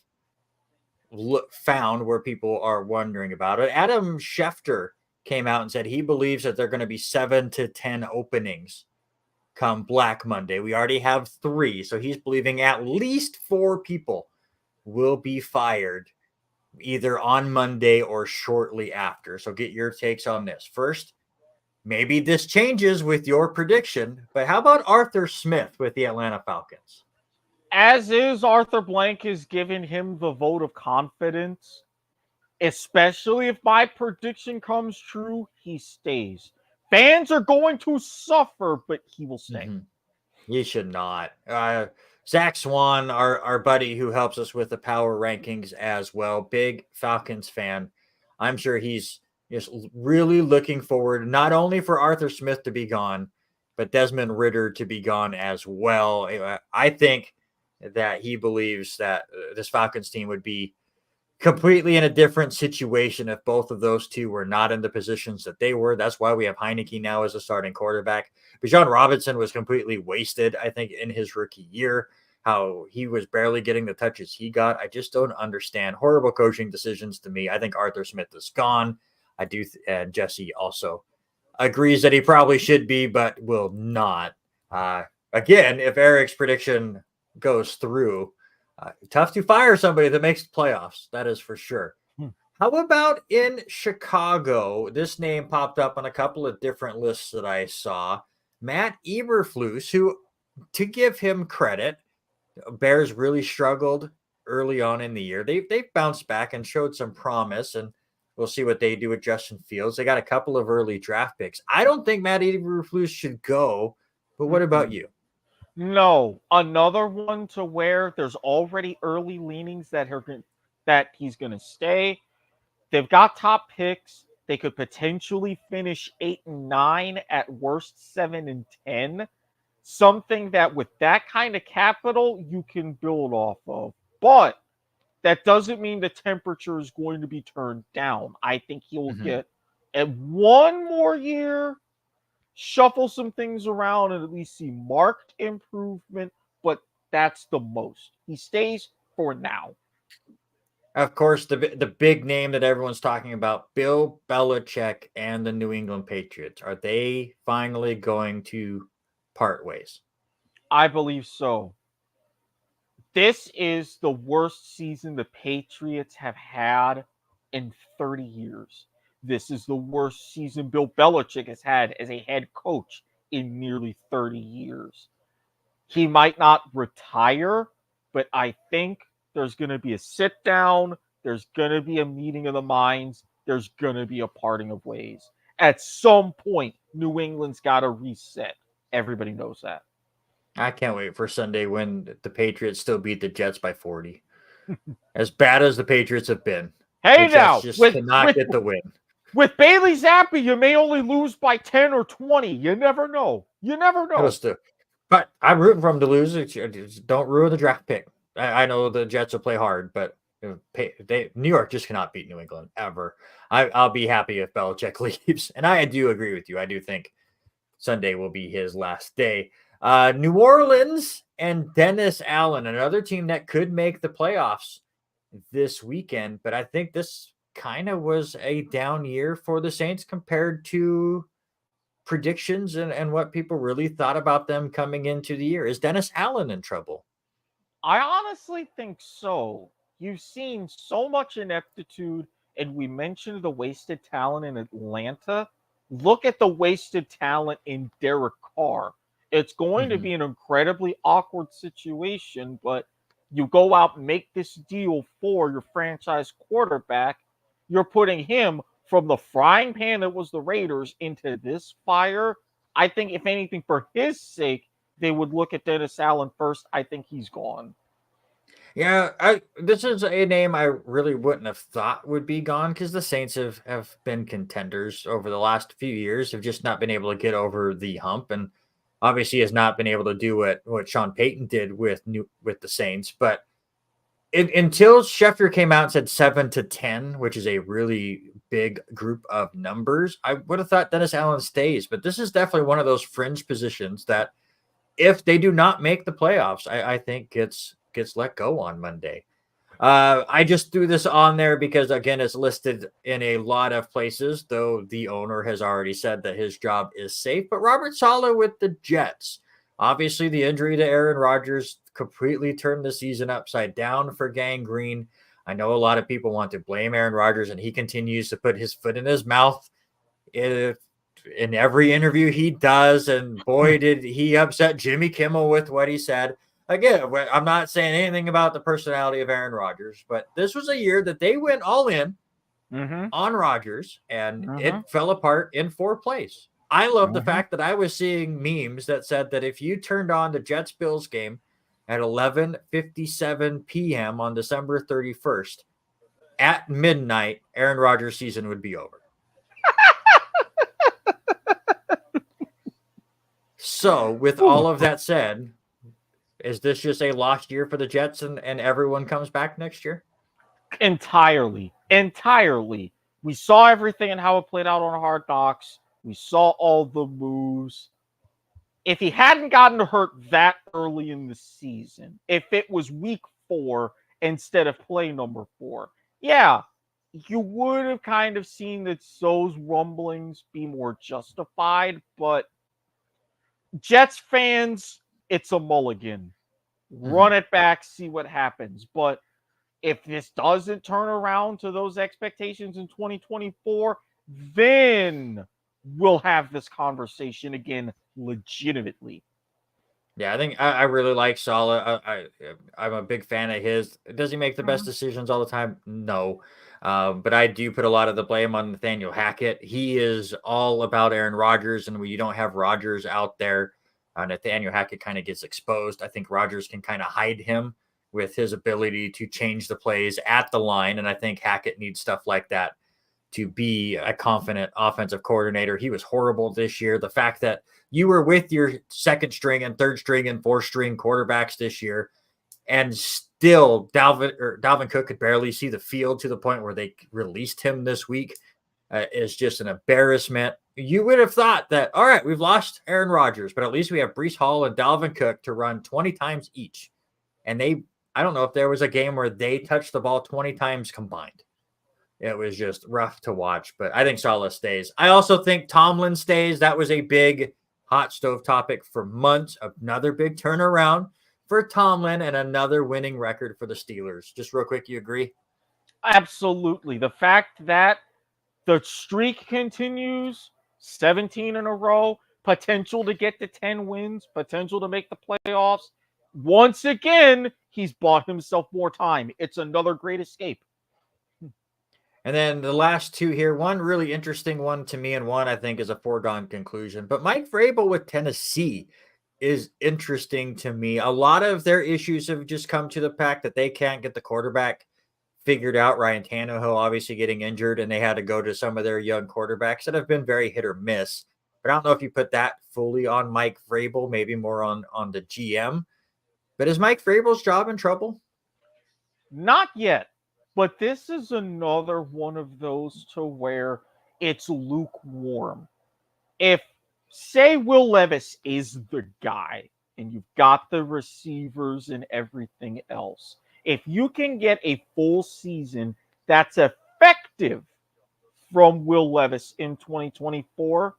found where people are wondering about it. Adam Schefter came out and said he believes that there are going to be 7 to 10 openings come Black Monday. We already have 3, so he's believing at least 4 people will be fired either on Monday or shortly after. So get your takes on this. First, maybe this changes with your prediction, but how about Arthur Smith with the Atlanta Falcons? As is, Arthur Blank is giving him the vote of confidence, especially if my prediction comes true, he stays. Fans are going to suffer, but he will stay. He should not. Zach Swan, our buddy who helps us with the power rankings as well, big Falcons fan. I'm sure he's just really looking forward not only for Arthur Smith to be gone, but Desmond Ridder to be gone as well. I think that he believes that this Falcons team would be completely in a different situation if both of those two were not in the positions that they were. That's why we have Heineke now as a starting quarterback. Bijan Robinson was completely wasted, I think, in his rookie year, how he was barely getting the touches he got. I just don't understand. Horrible coaching decisions to me. I think Arthur Smith is gone. I do, and Jesse also agrees that he probably should be, but will not. Again, if Erik's prediction goes through, tough to fire somebody that makes the playoffs. That is for sure. How about in Chicago? This name popped up on a couple of different lists that I saw. Matt Eberflus, who, to give him credit, Bears really struggled early on in the year. They bounced back and showed some promise, and we'll see what they do with Justin Fields. They got a couple of early draft picks. I don't think Matt Eberflus should go, but what about you? No, another one to where there's already early leanings that he's going to stay. They've got top picks. They could potentially finish 8 and 9, at worst 7 and 10. Something that with that kind of capital you can build off of. But that doesn't mean the temperature is going to be turned down. I think he'll get one more year, shuffle some things around, and at least see marked improvement, but that's the most. He stays for now. Of course, the big name that everyone's talking about, Bill Belichick and the New England Patriots. Are they finally going to part ways? I believe so. This is the worst season the Patriots have had in 30 years. This is the worst season Bill Belichick has had as a head coach in nearly 30 years. He might not retire, but I think there's going to be a sit down. There's going to be a meeting of the minds. There's going to be a parting of ways. At some point, New England's got to reset. Everybody knows that. I can't wait for Sunday when the Patriots still beat the Jets by 40. As bad as the Patriots have been, Hey, the now, Jets just cannot get the win. With Bailey Zappi, you may only lose by 10 or 20. You never know. You never know. But I'm rooting for them to lose. Don't ruin the draft pick. I know the Jets will play hard, but New York just cannot beat New England ever. I'll be happy if Belichick leaves. And I do agree with you. I do think Sunday will be his last day. New Orleans and Dennis Allen, another team that could make the playoffs this weekend. But I think this kind of was a down year for the Saints compared to predictions and what people really thought about them coming into the year. Is Dennis Allen in trouble? I honestly think so. You've seen so much ineptitude, and we mentioned the wasted talent in Atlanta. Look at the wasted talent in Derek Carr. It's going to be an incredibly awkward situation, but you go out and make this deal for your franchise quarterback. You're putting him from the frying pan that was the Raiders into this fire. I think, if anything, for his sake, they would look at Dennis Allen first. I think he's gone. Yeah, this is a name I really wouldn't have thought would be gone because the Saints have been contenders over the last few years, have just not been able to get over the hump, and obviously has not been able to do what Sean Payton did with the Saints. But until Schefter came out and said 7-10, which is a really big group of numbers, I would have thought Dennis Allen stays. But this is definitely one of those fringe positions that if they do not make the playoffs, I think gets let go on Monday. I just threw this on there because, again, it's listed in a lot of places, though the owner has already said that his job is safe. But Robert Saleh with the Jets. Obviously, the injury to Aaron Rodgers completely turned the season upside down for Gang Green. I know a lot of people want to blame Aaron Rodgers, and he continues to put his foot in his mouth in every interview he does. And boy, did he upset Jimmy Kimmel with what he said. Again, I'm not saying anything about the personality of Aaron Rodgers, but this was a year that they went all in on Rodgers, and it fell apart in 4 plays. I love the fact that I was seeing memes that said that if you turned on the Jets-Bills game at 11:57 p.m. on December 31st, at midnight, Aaron Rodgers' season would be over. So, with all of that said, is this just a lost year for the Jets and everyone comes back next year? Entirely. We saw everything and how it played out on Hard Knocks. We saw all the moves. If he hadn't gotten hurt that early in the season, if it was week 4 instead of play number 4, yeah, you would have kind of seen that those rumblings be more justified. But Jets fans, it's a mulligan. Run it back, see what happens. But if this doesn't turn around to those expectations in 2024, then we'll have this conversation again legitimately. Yeah, I think I really like Saleh. I'm a big fan of his. Does he make the best decisions all the time? No. But I do put a lot of the blame on Nathaniel Hackett. He is all about Aaron Rodgers, and when you don't have Rodgers out there, Nathaniel Hackett kind of gets exposed. I think Rodgers can kind of hide him with his ability to change the plays at the line, and I think Hackett needs stuff like that to be a confident offensive coordinator. He was horrible this year. The fact that you were with your second string and third string and fourth string quarterbacks this year, and still Dalvin Cook could barely see the field to the point where they released him this week, is just an embarrassment. You would have thought that, all right, we've lost Aaron Rodgers, but at least we have Breece Hall and Dalvin Cook to run 20 times each. And I don't know if there was a game where they touched the ball 20 times combined. It was just rough to watch, but I think Saleh stays. I also think Tomlin stays. That was a big hot stove topic for months. Another big turnaround for Tomlin and another winning record for the Steelers. Just real quick, you agree? Absolutely. The fact that the streak continues, 17 in a row, potential to get to 10 wins, potential to make the playoffs. Once again, he's bought himself more time. It's another great escape. And then the last two here, one really interesting one to me, and one I think is a foregone conclusion. But Mike Vrabel with Tennessee is interesting to me. A lot of their issues have just come to the fact that they can't get the quarterback figured out. Ryan Tannehill obviously getting injured, and they had to go to some of their young quarterbacks that have been very hit or miss. But I don't know if you put that fully on Mike Vrabel, maybe more on the GM. But is Mike Vrabel's job in trouble? Not yet. But this is another one of those to where it's lukewarm. If, say, Will Levis is the guy and you've got the receivers and everything else, if you can get a full season that's effective from Will Levis in 2024,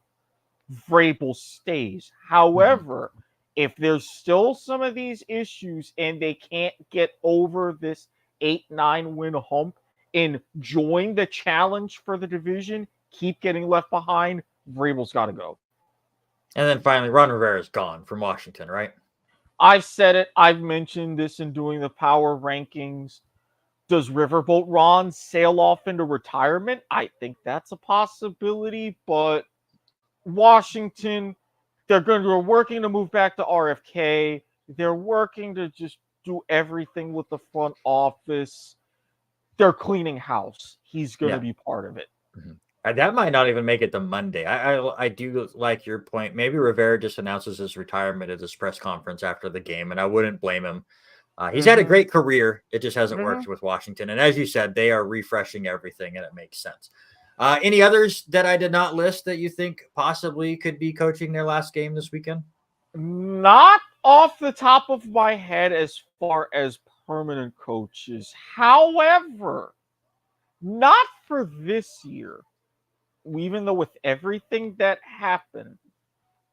Vrabel stays. However, if there's still some of these issues and they can't get over this 8-9 win hump and join the challenge for the division, keep getting left behind, Vrabel's got to go. And then finally, Ron Rivera's gone from Washington, right? I've said it. I've mentioned this in doing the power rankings. Does Riverboat Ron sail off into retirement? I think that's a possibility, but Washington, they're working to move back to RFK. They're working to just do everything with the front office. They're cleaning house. He's going to be part of it. That might not even make it to Monday. I do like your point. Maybe Rivera just announces his retirement at his press conference after the game, and I wouldn't blame him. He's had a great career. It just hasn't worked with Washington. And as you said, they are refreshing everything, and it makes sense. Any others that I did not list that you think possibly could be coaching their last game this weekend? Not off the top of my head as far as permanent coaches. However, not for this year. Even though with everything that happened,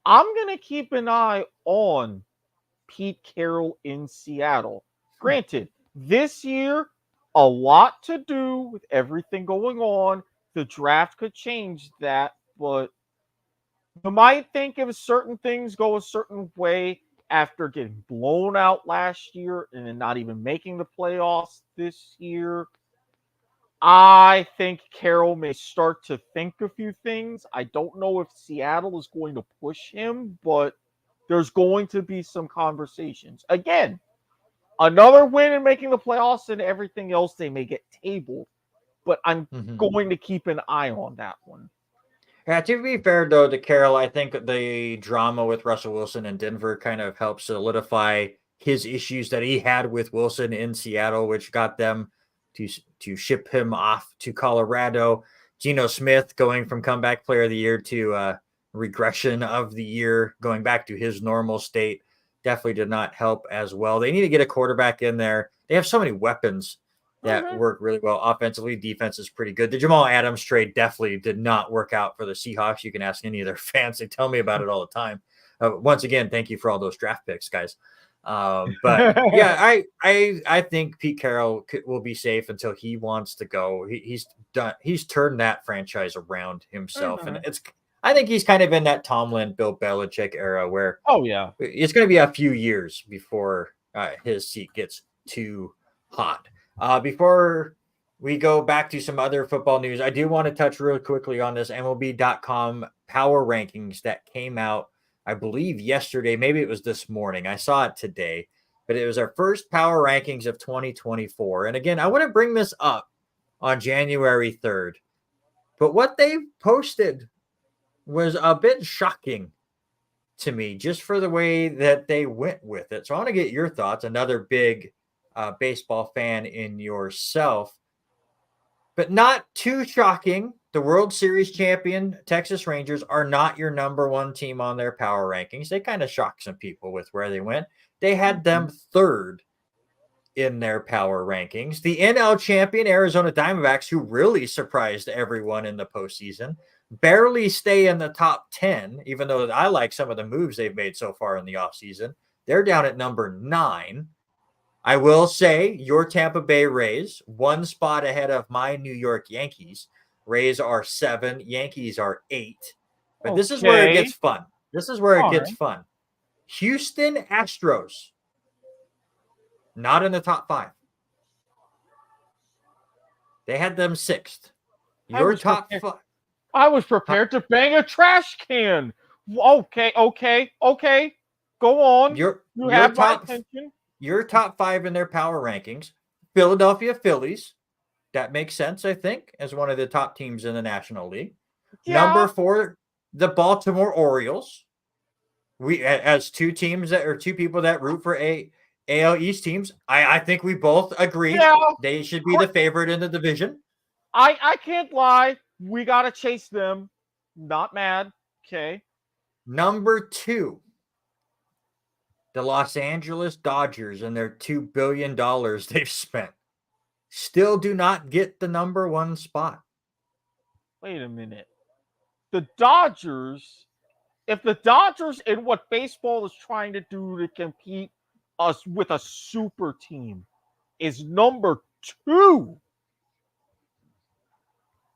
I'm going to keep an eye on Pete Carroll in Seattle. Granted, this year, a lot to do with everything going on. The draft could change that, but you might think if certain things go a certain way after getting blown out last year and then not even making the playoffs this year. I think Carroll may start to think a few things. I don't know if Seattle is going to push him, but there's going to be some conversations. Again, another win in making the playoffs and everything else, they may get tabled, but I'm going to keep an eye on that one. Yeah, to be fair, though, to Carroll, I think the drama with Russell Wilson in Denver kind of helped solidify his issues that he had with Wilson in Seattle, which got them to ship him off to Colorado. Geno Smith going from comeback player of the year to regression of the year, going back to his normal state, definitely did not help as well. They need to get a quarterback in there. They have so many weapons that work really well. Offensively, defense is pretty good. The Jamal Adams trade definitely did not work out for the Seahawks. You can ask any of their fans. They tell me about it all the time. Once again, thank you for all those draft picks, guys. But yeah, I think Pete Carroll will be safe until he wants to go. He's done. He's turned that franchise around himself, and I think he's kind of in that Tomlin, Bill Belichick era where it's going to be a few years before his seat gets too hot. Before we go back to some other football news, I do want to touch real quickly on this MLB.com power rankings that came out, I believe, yesterday. Maybe it was this morning. I saw it today, but it was our first power rankings of 2024. And again, I want to bring this up on January 3rd, but what they posted was a bit shocking to me just for the way that they went with it. So I want to get your thoughts. Another big baseball fan in yourself, but not too shocking. The World Series champion Texas Rangers are not your number one team on their power rankings. They kind of shocked some people with where they went. They had them third in their power rankings. The NL champion Arizona Diamondbacks, who really surprised everyone in the postseason, barely stay in the top 10, even though I like some of the moves they've made so far in the offseason. They're down at number 9. I will say your Tampa Bay Rays, one spot ahead of my New York Yankees. Rays are 7, Yankees are 8. But this is where it gets fun. This is where it gets fun. Houston Astros, not in the top 5. They had them 6th. Your top 5. I was prepared to bang a trash can. Okay. Go on. You have my attention. Your top 5 in their power rankings. Philadelphia Phillies. That makes sense, I think, as one of the top teams in the National League. Yeah. Number 4, the Baltimore Orioles. We, as two people that root for AL East teams, I think we both agree they should be the favorite in the division. I can't lie. We got to chase them. Not mad. Okay. Number 2, the Los Angeles Dodgers and their $2 billion they've spent still do not get the number 1 spot. Wait a minute. The Dodgers, if the Dodgers and what baseball is trying to do to compete us with a super team is number 2,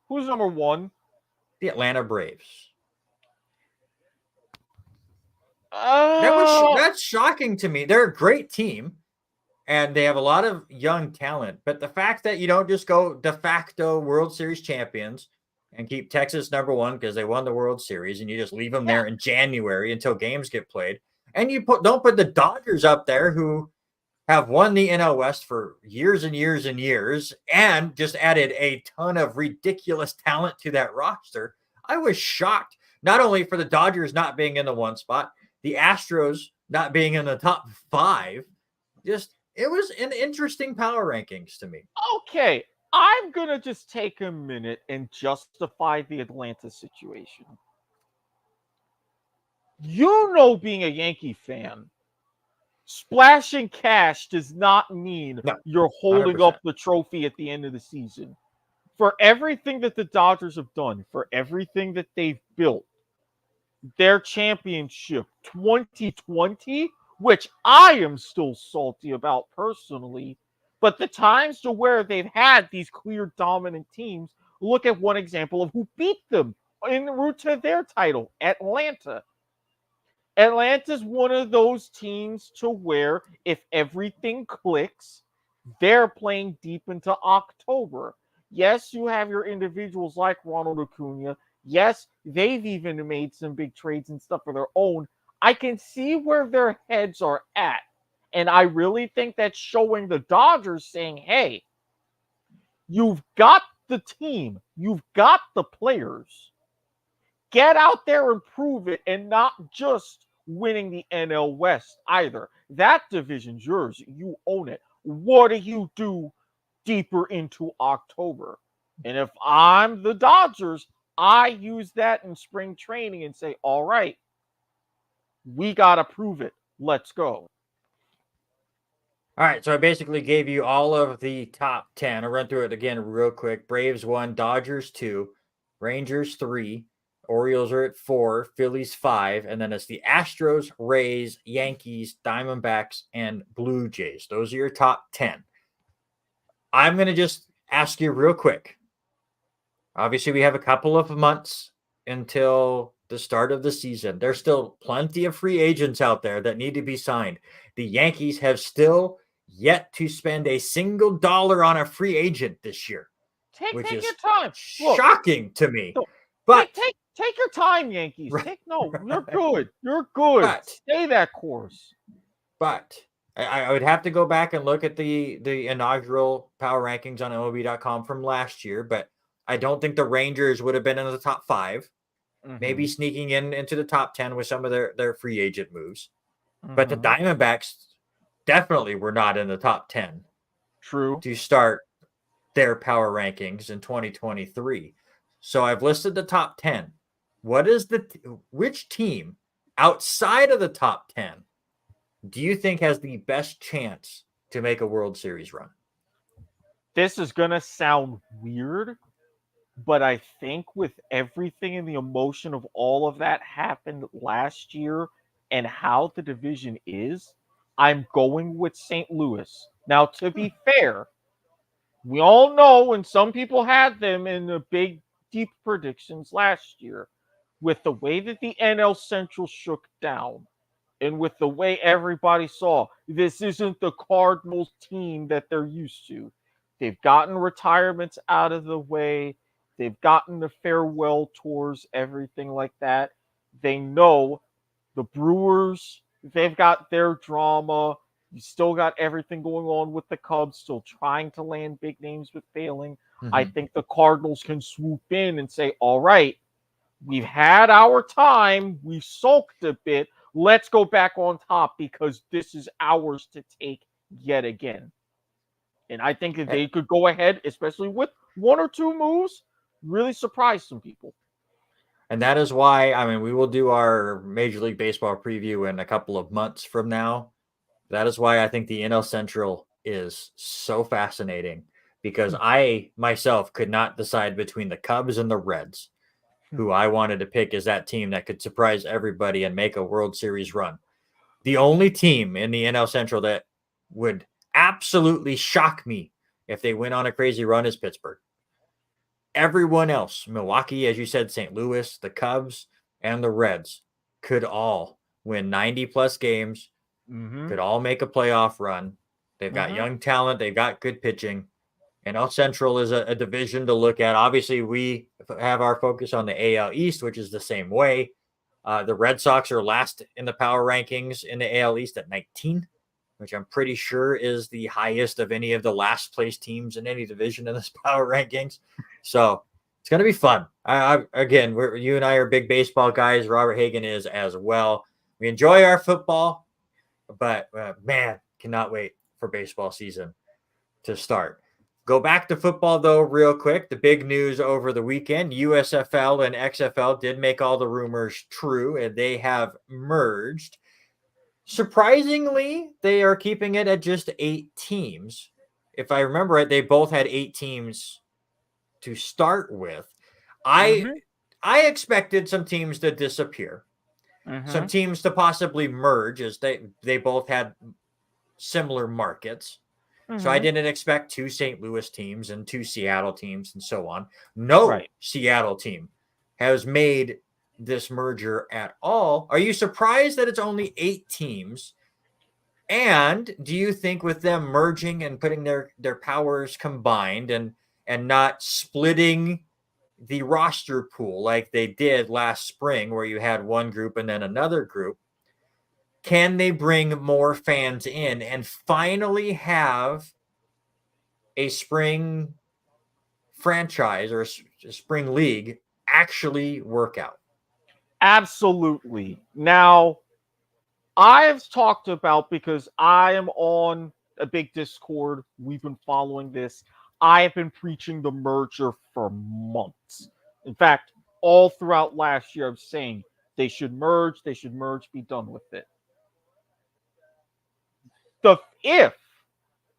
who's number 1? The Atlanta Braves. That's shocking to me. They're a great team, and they have a lot of young talent. But the fact that you don't just go de facto World Series champions and keep Texas number 1 because they won the World Series, and you just leave them there in January until games get played, and you don't put the Dodgers up there, who have won the NL West for years and years and years, and just added a ton of ridiculous talent to that roster. I was shocked, not only for the Dodgers not being in the 1 spot, the Astros not being in the top 5. It was an interesting power rankings to me. Okay, I'm going to just take a minute and justify the Atlanta situation. Being a Yankee fan, splashing cash does not mean you're holding 100%. Up the trophy at the end of the season. For everything that the Dodgers have done, for everything that they've built, their championship 2020, which I am still salty about personally, but the times to where they've had these clear dominant teams, look at one example of who beat them en route to their title, Atlanta. Atlanta's one of those teams to where if everything clicks, they're playing deep into October. Yes, you have your individuals like Ronald Acuna. Yes, they've even made some big trades and stuff for their own. I can see where their heads are at. And I really think that's showing the Dodgers saying, hey, you've got the team. You've got the players. Get out there and prove it, and not just winning the NL West either. That division's yours. You own it. What do you do deeper into October? And if I'm the Dodgers, I use that in spring training and say, all right, we got to prove it. Let's go. All right, so I basically gave you all of the top 10. I'll run through it again real quick. Braves 1, Dodgers 2, Rangers 3, Orioles are at 4, Phillies 5, and then it's the Astros, Rays, Yankees, Diamondbacks, and Blue Jays. Those are your top 10. I'm going to just ask you real quick. Obviously, we have a couple of months until the start of the season. There's still plenty of free agents out there that need to be signed. The Yankees have still yet to spend a single dollar on a free agent this year, which is your time. Shocking to me. But take your time, Yankees. You're good. You're good. Stay that course. But I would have to go back and look at the inaugural power rankings on MLB.com from last year, but I don't think the Rangers would have been in the top 5. Maybe sneaking into the top 10 with some of their free agent moves. But the Diamondbacks definitely were not in the top 10. True. To start their power rankings in 2023. So I've listed the top 10. Which team outside of the top 10 do you think has the best chance to make a World Series run? This is going to sound weird, but I think with everything and the emotion of all of that happened last year and how the division is, I'm going with St. Louis. Now, to be fair, we all know, and some people had them in the big, deep predictions last year, with the way that the NL Central shook down, And with the way everybody saw, this isn't the Cardinals team that they're used to. They've gotten retirements out of the way. They've gotten the farewell tours, everything like that. They know the Brewers, they've got their drama. You still got everything going on with the Cubs, still trying to land big names but failing. I think the Cardinals can swoop in and say, all right, we've had our time. We've sulked a bit. Let's go back on top because this is ours to take yet again. And I think that they could go ahead, especially with one or two moves, really surprise some people. And that is why, I mean, we will do our Major League Baseball preview in a couple of months from now. That is why I think the NL Central is so fascinating, because I myself could not decide between the Cubs and the Reds, who I wanted to pick as that team that could surprise everybody and make a World Series run. The only team in the NL Central that would absolutely shock me if they went on a crazy run is Pittsburgh. Everyone else, Milwaukee, as you said, St. Louis, the Cubs, and the Reds could all win 90-plus games, could all make a playoff run. They've got young talent. They've got good pitching. NL Central is a division to look at. Obviously, we have our focus on the AL East, which is the same way. The Red Sox are last in the power rankings in the AL East at 19, which I'm pretty sure is the highest of any of the last place teams in any division in this power rankings. So it's going to be fun. Again, you and I are big baseball guys. Robert Hagen is as well. We enjoy our football, but man, cannot wait for baseball season to start. Go back to football, though, real quick. The big news over the weekend, USFL and XFL did make all the rumors true, and they have merged. Surprisingly, they are keeping it at just 8 teams. If I remember right, they both had 8 teams to start with. I expected some teams to disappear, some teams to possibly merge, as they both had similar markets. So I didn't expect 2 St. Louis teams and 2 Seattle teams and so on. No Seattle team has made this merger at all. Are you surprised that it's only 8 teams? And do you think with them merging and putting their powers combined and not splitting the roster pool like they did last spring, where you had one group and then another group, can they bring more fans in and finally have a spring franchise or a spring league actually work out? Absolutely. Now, I've talked about, because I am on a big Discord, we've been following this. I have been preaching the merger for months. In fact, all throughout last year, I'm saying they should merge, be done with it. If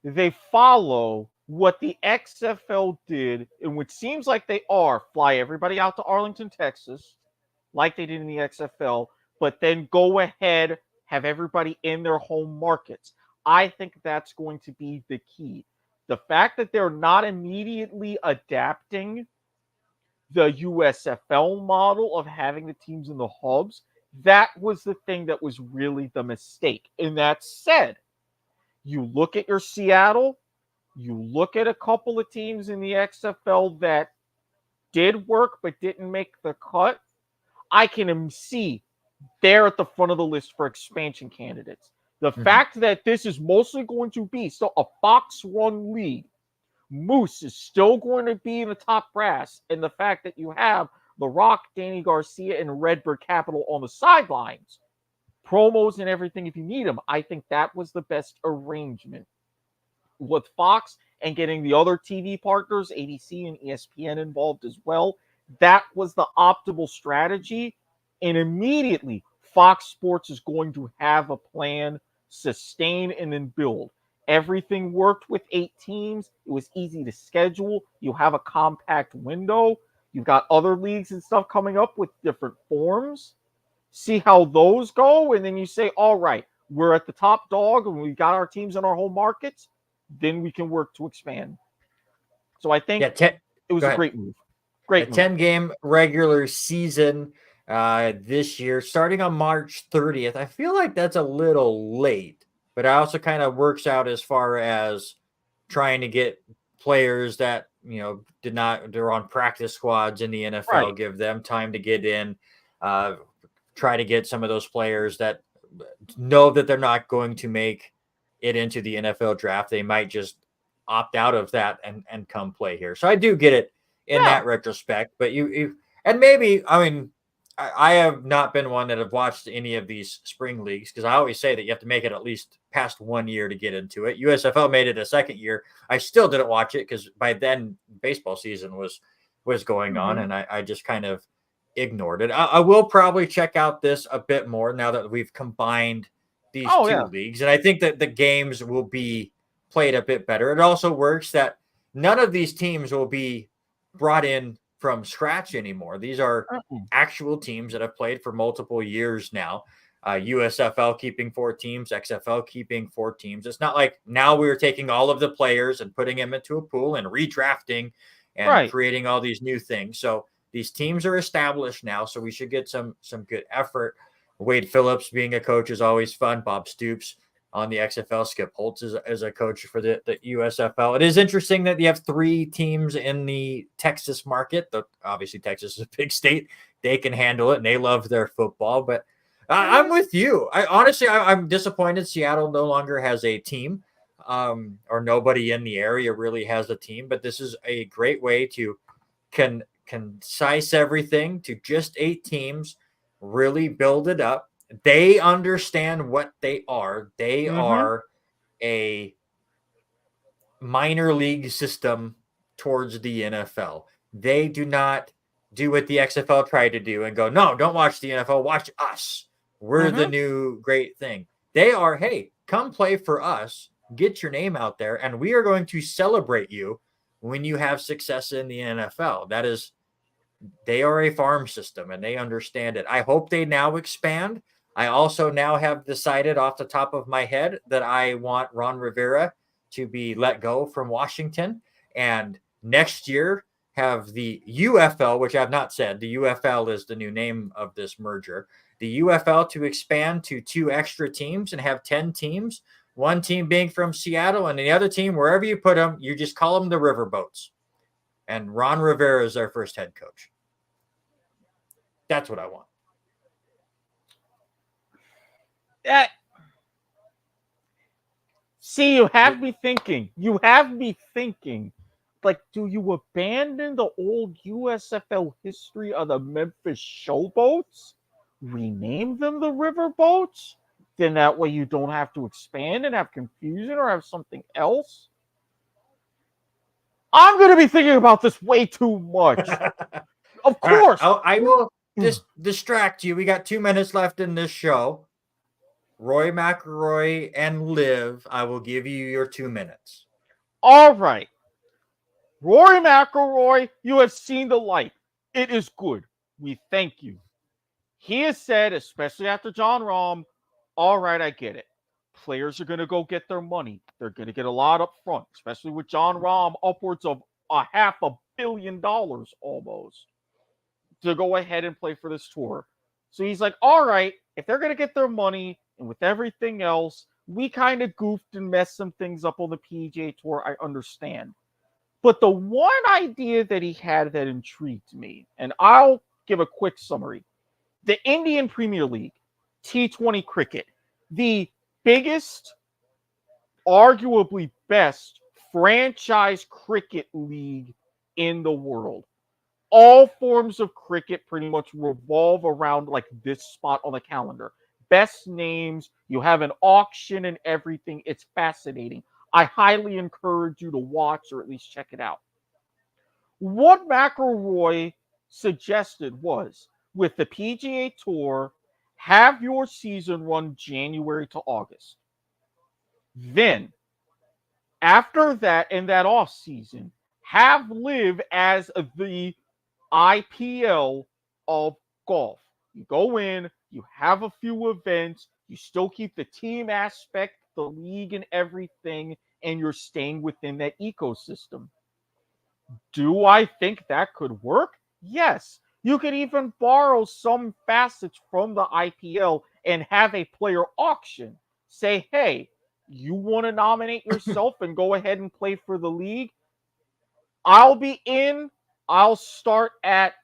they follow what the XFL did, and which seems like they are, fly everybody out to Arlington, Texas, like they did in the XFL, but then go ahead, have everybody in their home markets. I think that's going to be the key. The fact that they're not immediately adapting the USFL model of having the teams in the hubs, that was the thing that was really the mistake. And that said, you look at your Seattle, you look at a couple of teams in the XFL that did work but didn't make the cut. I can see they're at the front of the list for expansion candidates. The fact that this is mostly going to be still a Fox-run league, Moose is still going to be in the top brass, and the fact that you have The Rock, Danny Garcia, and Redbird Capital on the sidelines, promos and everything if you need them, I think that was the best arrangement. With Fox and getting the other TV partners, ABC and ESPN, involved as well, that was the optimal strategy. And immediately, Fox Sports is going to have a plan, sustain, and then build. Everything worked with 8 teams. It was easy to schedule. You have a compact window. You've got other leagues and stuff coming up with different forms. See how those go, and then you say, all right, we're at the top dog, and we've got our teams in our home markets. Then we can work to expand. So I think it was a great move. Great move. 10-game regular season. this year, starting on March 30th. I feel like that's a little late, but it also kind of works out as far as trying to get players that they're on practice squads in the NFL, Right. give them time to get in, try to get some of those players that know that they're not going to make it into the NFL draft. They might just opt out of that and come play here. So I do get it in Yeah. that retrospect, but you and maybe, I mean, I have not been one that have watched any of these spring leagues because I always say that you have to make it at least past 1 year to get into it. USFL made it a second year. I still didn't watch it because by then baseball season was going on, and I just kind of ignored it. I will probably check out this a bit more now that we've combined these two leagues, and I think that the games will be played a bit better. It also works that none of these teams will be brought in from scratch anymore. These are actual teams that have played for multiple years now. USFL keeping 4 teams, XFL keeping 4 teams. It's not like now we're taking all of the players and putting them into a pool and redrafting and creating all these new things. So these teams are established now, so we should get some good effort. Wade Phillips being a coach is always fun. Bob Stoops on the XFL. Skip Holtz is a coach for the USFL. It is interesting that you have 3 teams in the Texas market. Obviously, Texas is a big state. They can handle it, and they love their football. But I'm with you. I'm disappointed Seattle no longer has a team, or nobody in the area really has a team. But this is a great way to concise everything to just 8 teams, really build it up. They understand what they are. They are a minor league system towards the NFL. They do not do what the XFL tried to do and go, no, don't watch the NFL, watch us. We're the new great thing. They are, hey, come play for us, get your name out there, and we are going to celebrate you when you have success in the NFL. They are a farm system and they understand it. I hope they now expand. I also now have decided off the top of my head that I want Ron Rivera to be let go from Washington, and next year have the UFL, which I've not said. The UFL is the new name of this merger. The UFL to expand to 2 extra teams and have 10 teams, 1 team being from Seattle and the other team, wherever you put them, you just call them the Riverboats. And Ron Rivera is their first head coach. That's what I want. See, you have me thinking. Like, do you abandon the old USFL history of the Memphis Showboats? Rename them the Riverboats? Then that way you don't have to expand and have confusion or have something else? I'm going to be thinking about this way too much. Of course. Right, I will distract you. We got 2 minutes left in this show. Roy McIlroy and Liv, I will give you your 2 minutes. All right. Rory McIlroy, you have seen the light. It is good. We thank you. He has said, especially after John Rahm, all right, I get it. Players are going to go get their money. They're going to get a lot up front, especially with John Rahm, upwards of $500 million almost, to go ahead and play for this tour. So he's like, all right, if they're going to get their money, and with everything else, we kind of goofed and messed some things up on the PGA Tour, I understand. But the one idea that he had that intrigued me, and I'll give a quick summary. The Indian Premier League, T20 cricket, the biggest, arguably best franchise cricket league in the world. All forms of cricket pretty much revolve around like this spot on the calendar. Best names, you have an auction and everything. It's fascinating. I highly encourage you to watch or at least check it out. What McIlroy suggested was, with the PGA Tour, have your season run January to August. Then, after that, in that off season, have Live as the IPL of golf. You go in, you have a few events, you still keep the team aspect, the league and everything, and you're staying within that ecosystem. Do I think that could work? Yes. You could even borrow some facets from the IPL and have a player auction. Say, hey, you want to nominate yourself and go ahead and play for the league? I'll be in. I'll start at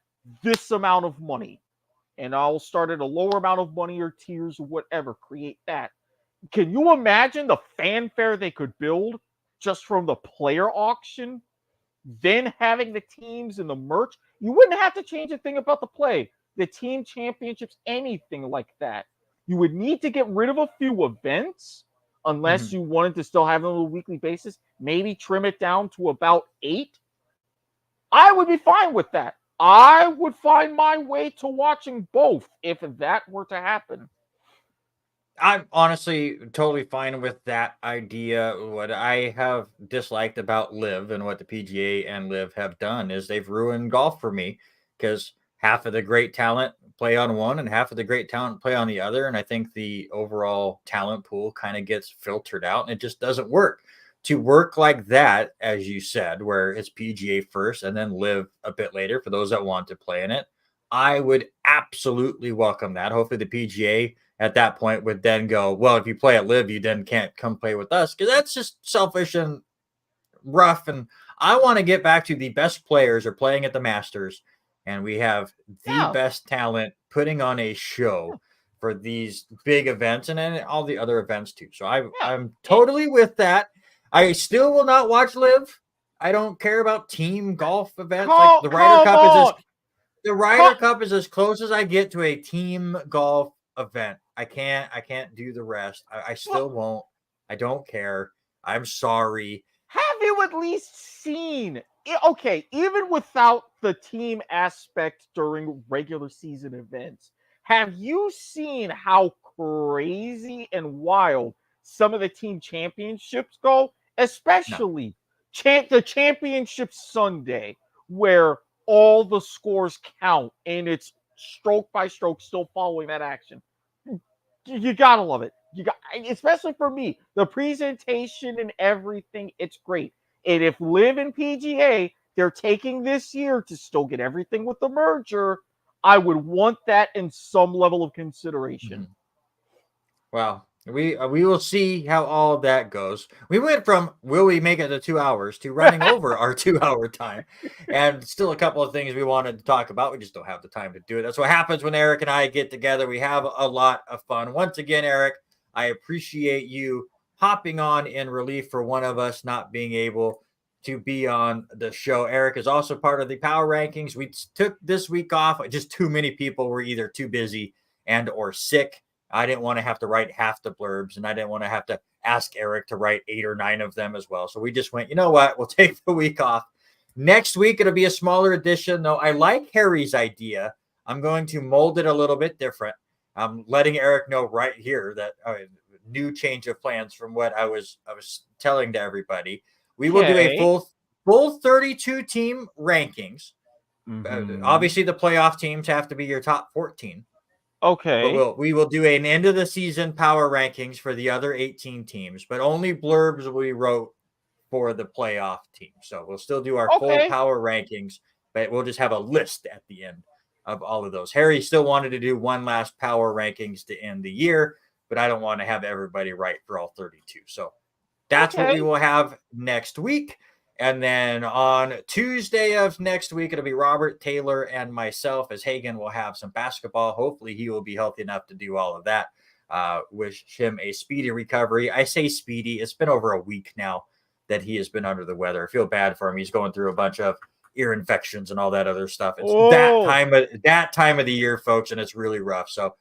this amount of money. And I'll start at a lower amount of money or tiers or whatever. Create that. Can you imagine the fanfare they could build just from the player auction? Then having the teams and the merch, you wouldn't have to change a thing about the play, the team championships, anything like that. You would need to get rid of a few events unless you wanted to still have them on a weekly basis, maybe trim it down to about 8. I would be fine with that. I would find my way to watching both if that were to happen. I'm honestly totally fine with that idea. What I have disliked about Live and what the PGA and Live have done is they've ruined golf for me, because half of the great talent play on one and half of the great talent play on the other. And I think the overall talent pool kind of gets filtered out, and it just doesn't work. To work like that, as you said, where it's PGA first and then Live a bit later for those that want to play in it, I would absolutely welcome that. Hopefully the PGA at that point would then go, well, if you play at Live, you then can't come play with us, because that's just selfish and rough. And I want to get back to the best players are playing at the Masters, and we have the best talent putting on a show for these big events and then all the other events too. So I'm totally with that. I still will not watch Live. I don't care about team golf events. Like the Ryder Cup is as close as I get to a team golf event. I can't do the rest. I still won't. I don't care. I'm sorry. Have you at least seen? Okay, even without the team aspect during regular season events, have you seen how crazy and wild some of the team championships go? Especially the championship Sunday, where all the scores count and it's stroke by stroke, still following that action. You gotta love it. Especially for me, the presentation and everything. It's great. And if Live and PGA they're taking this year to still get everything with the merger, I would want that in some level of consideration. Well, we will see how all of that goes. We went from will we make it to 2 hours to running over our 2-hour time, and still a couple of things we wanted to talk about. We just don't have the time to do it. That's what happens when Erik and I get together. We have a lot of fun. Once again, Erik, I appreciate you hopping on in relief for one of us not being able to be on the show. Erik is also part of the power rankings. We took this week off. Just too many people were either too busy and or sick. I didn't want to have to write half the blurbs, and I didn't want to have to ask Erik to write 8 or 9 of them as well. So we just went, you know what? We'll take the week off. Next week, it'll be a smaller edition, though. I like Harry's idea. I'm going to mold it a little bit different. I'm letting Erik know right here that new change of plans from what I was telling to everybody. We will do a full 32 team rankings. Obviously, the playoff teams have to be your top 14. Okay. But we will do an end of the season power rankings for the other 18 teams, but only blurbs we wrote for the playoff team. So we'll still do our full power rankings, but we'll just have a list at the end of all of those. Harry still wanted to do one last power rankings to end the year, but I don't want to have everybody write for all 32. So that's what we will have next week. And then on Tuesday of next week, it'll be Robert, Taylor, and myself, as Hagen will have some basketball. Hopefully he will be healthy enough to do all of that. Wish him a speedy recovery. I say speedy. It's been over a week now that he has been under the weather. I feel bad for him. He's going through a bunch of ear infections and all that other stuff. It's that time of the year, folks, and it's really rough. So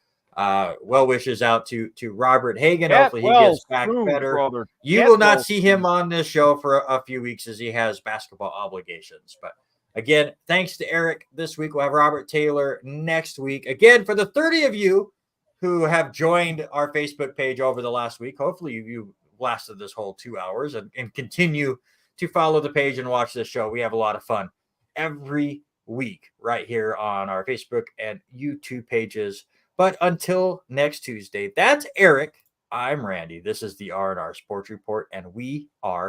well wishes out to Robert Hagen. Hopefully he gets back better. Brother. You will not see him on this show for a few weeks as he has basketball obligations. But again, thanks to Erik this week. We'll have Robert Taylor next week. Again, for the 30 of you who have joined our Facebook page over the last week, hopefully you lasted this whole 2 hours and continue to follow the page and watch this show. We have a lot of fun every week right here on our Facebook and YouTube pages. But until next Tuesday, that's Erik. I'm Randy. This is the R&R Sports Report, and we are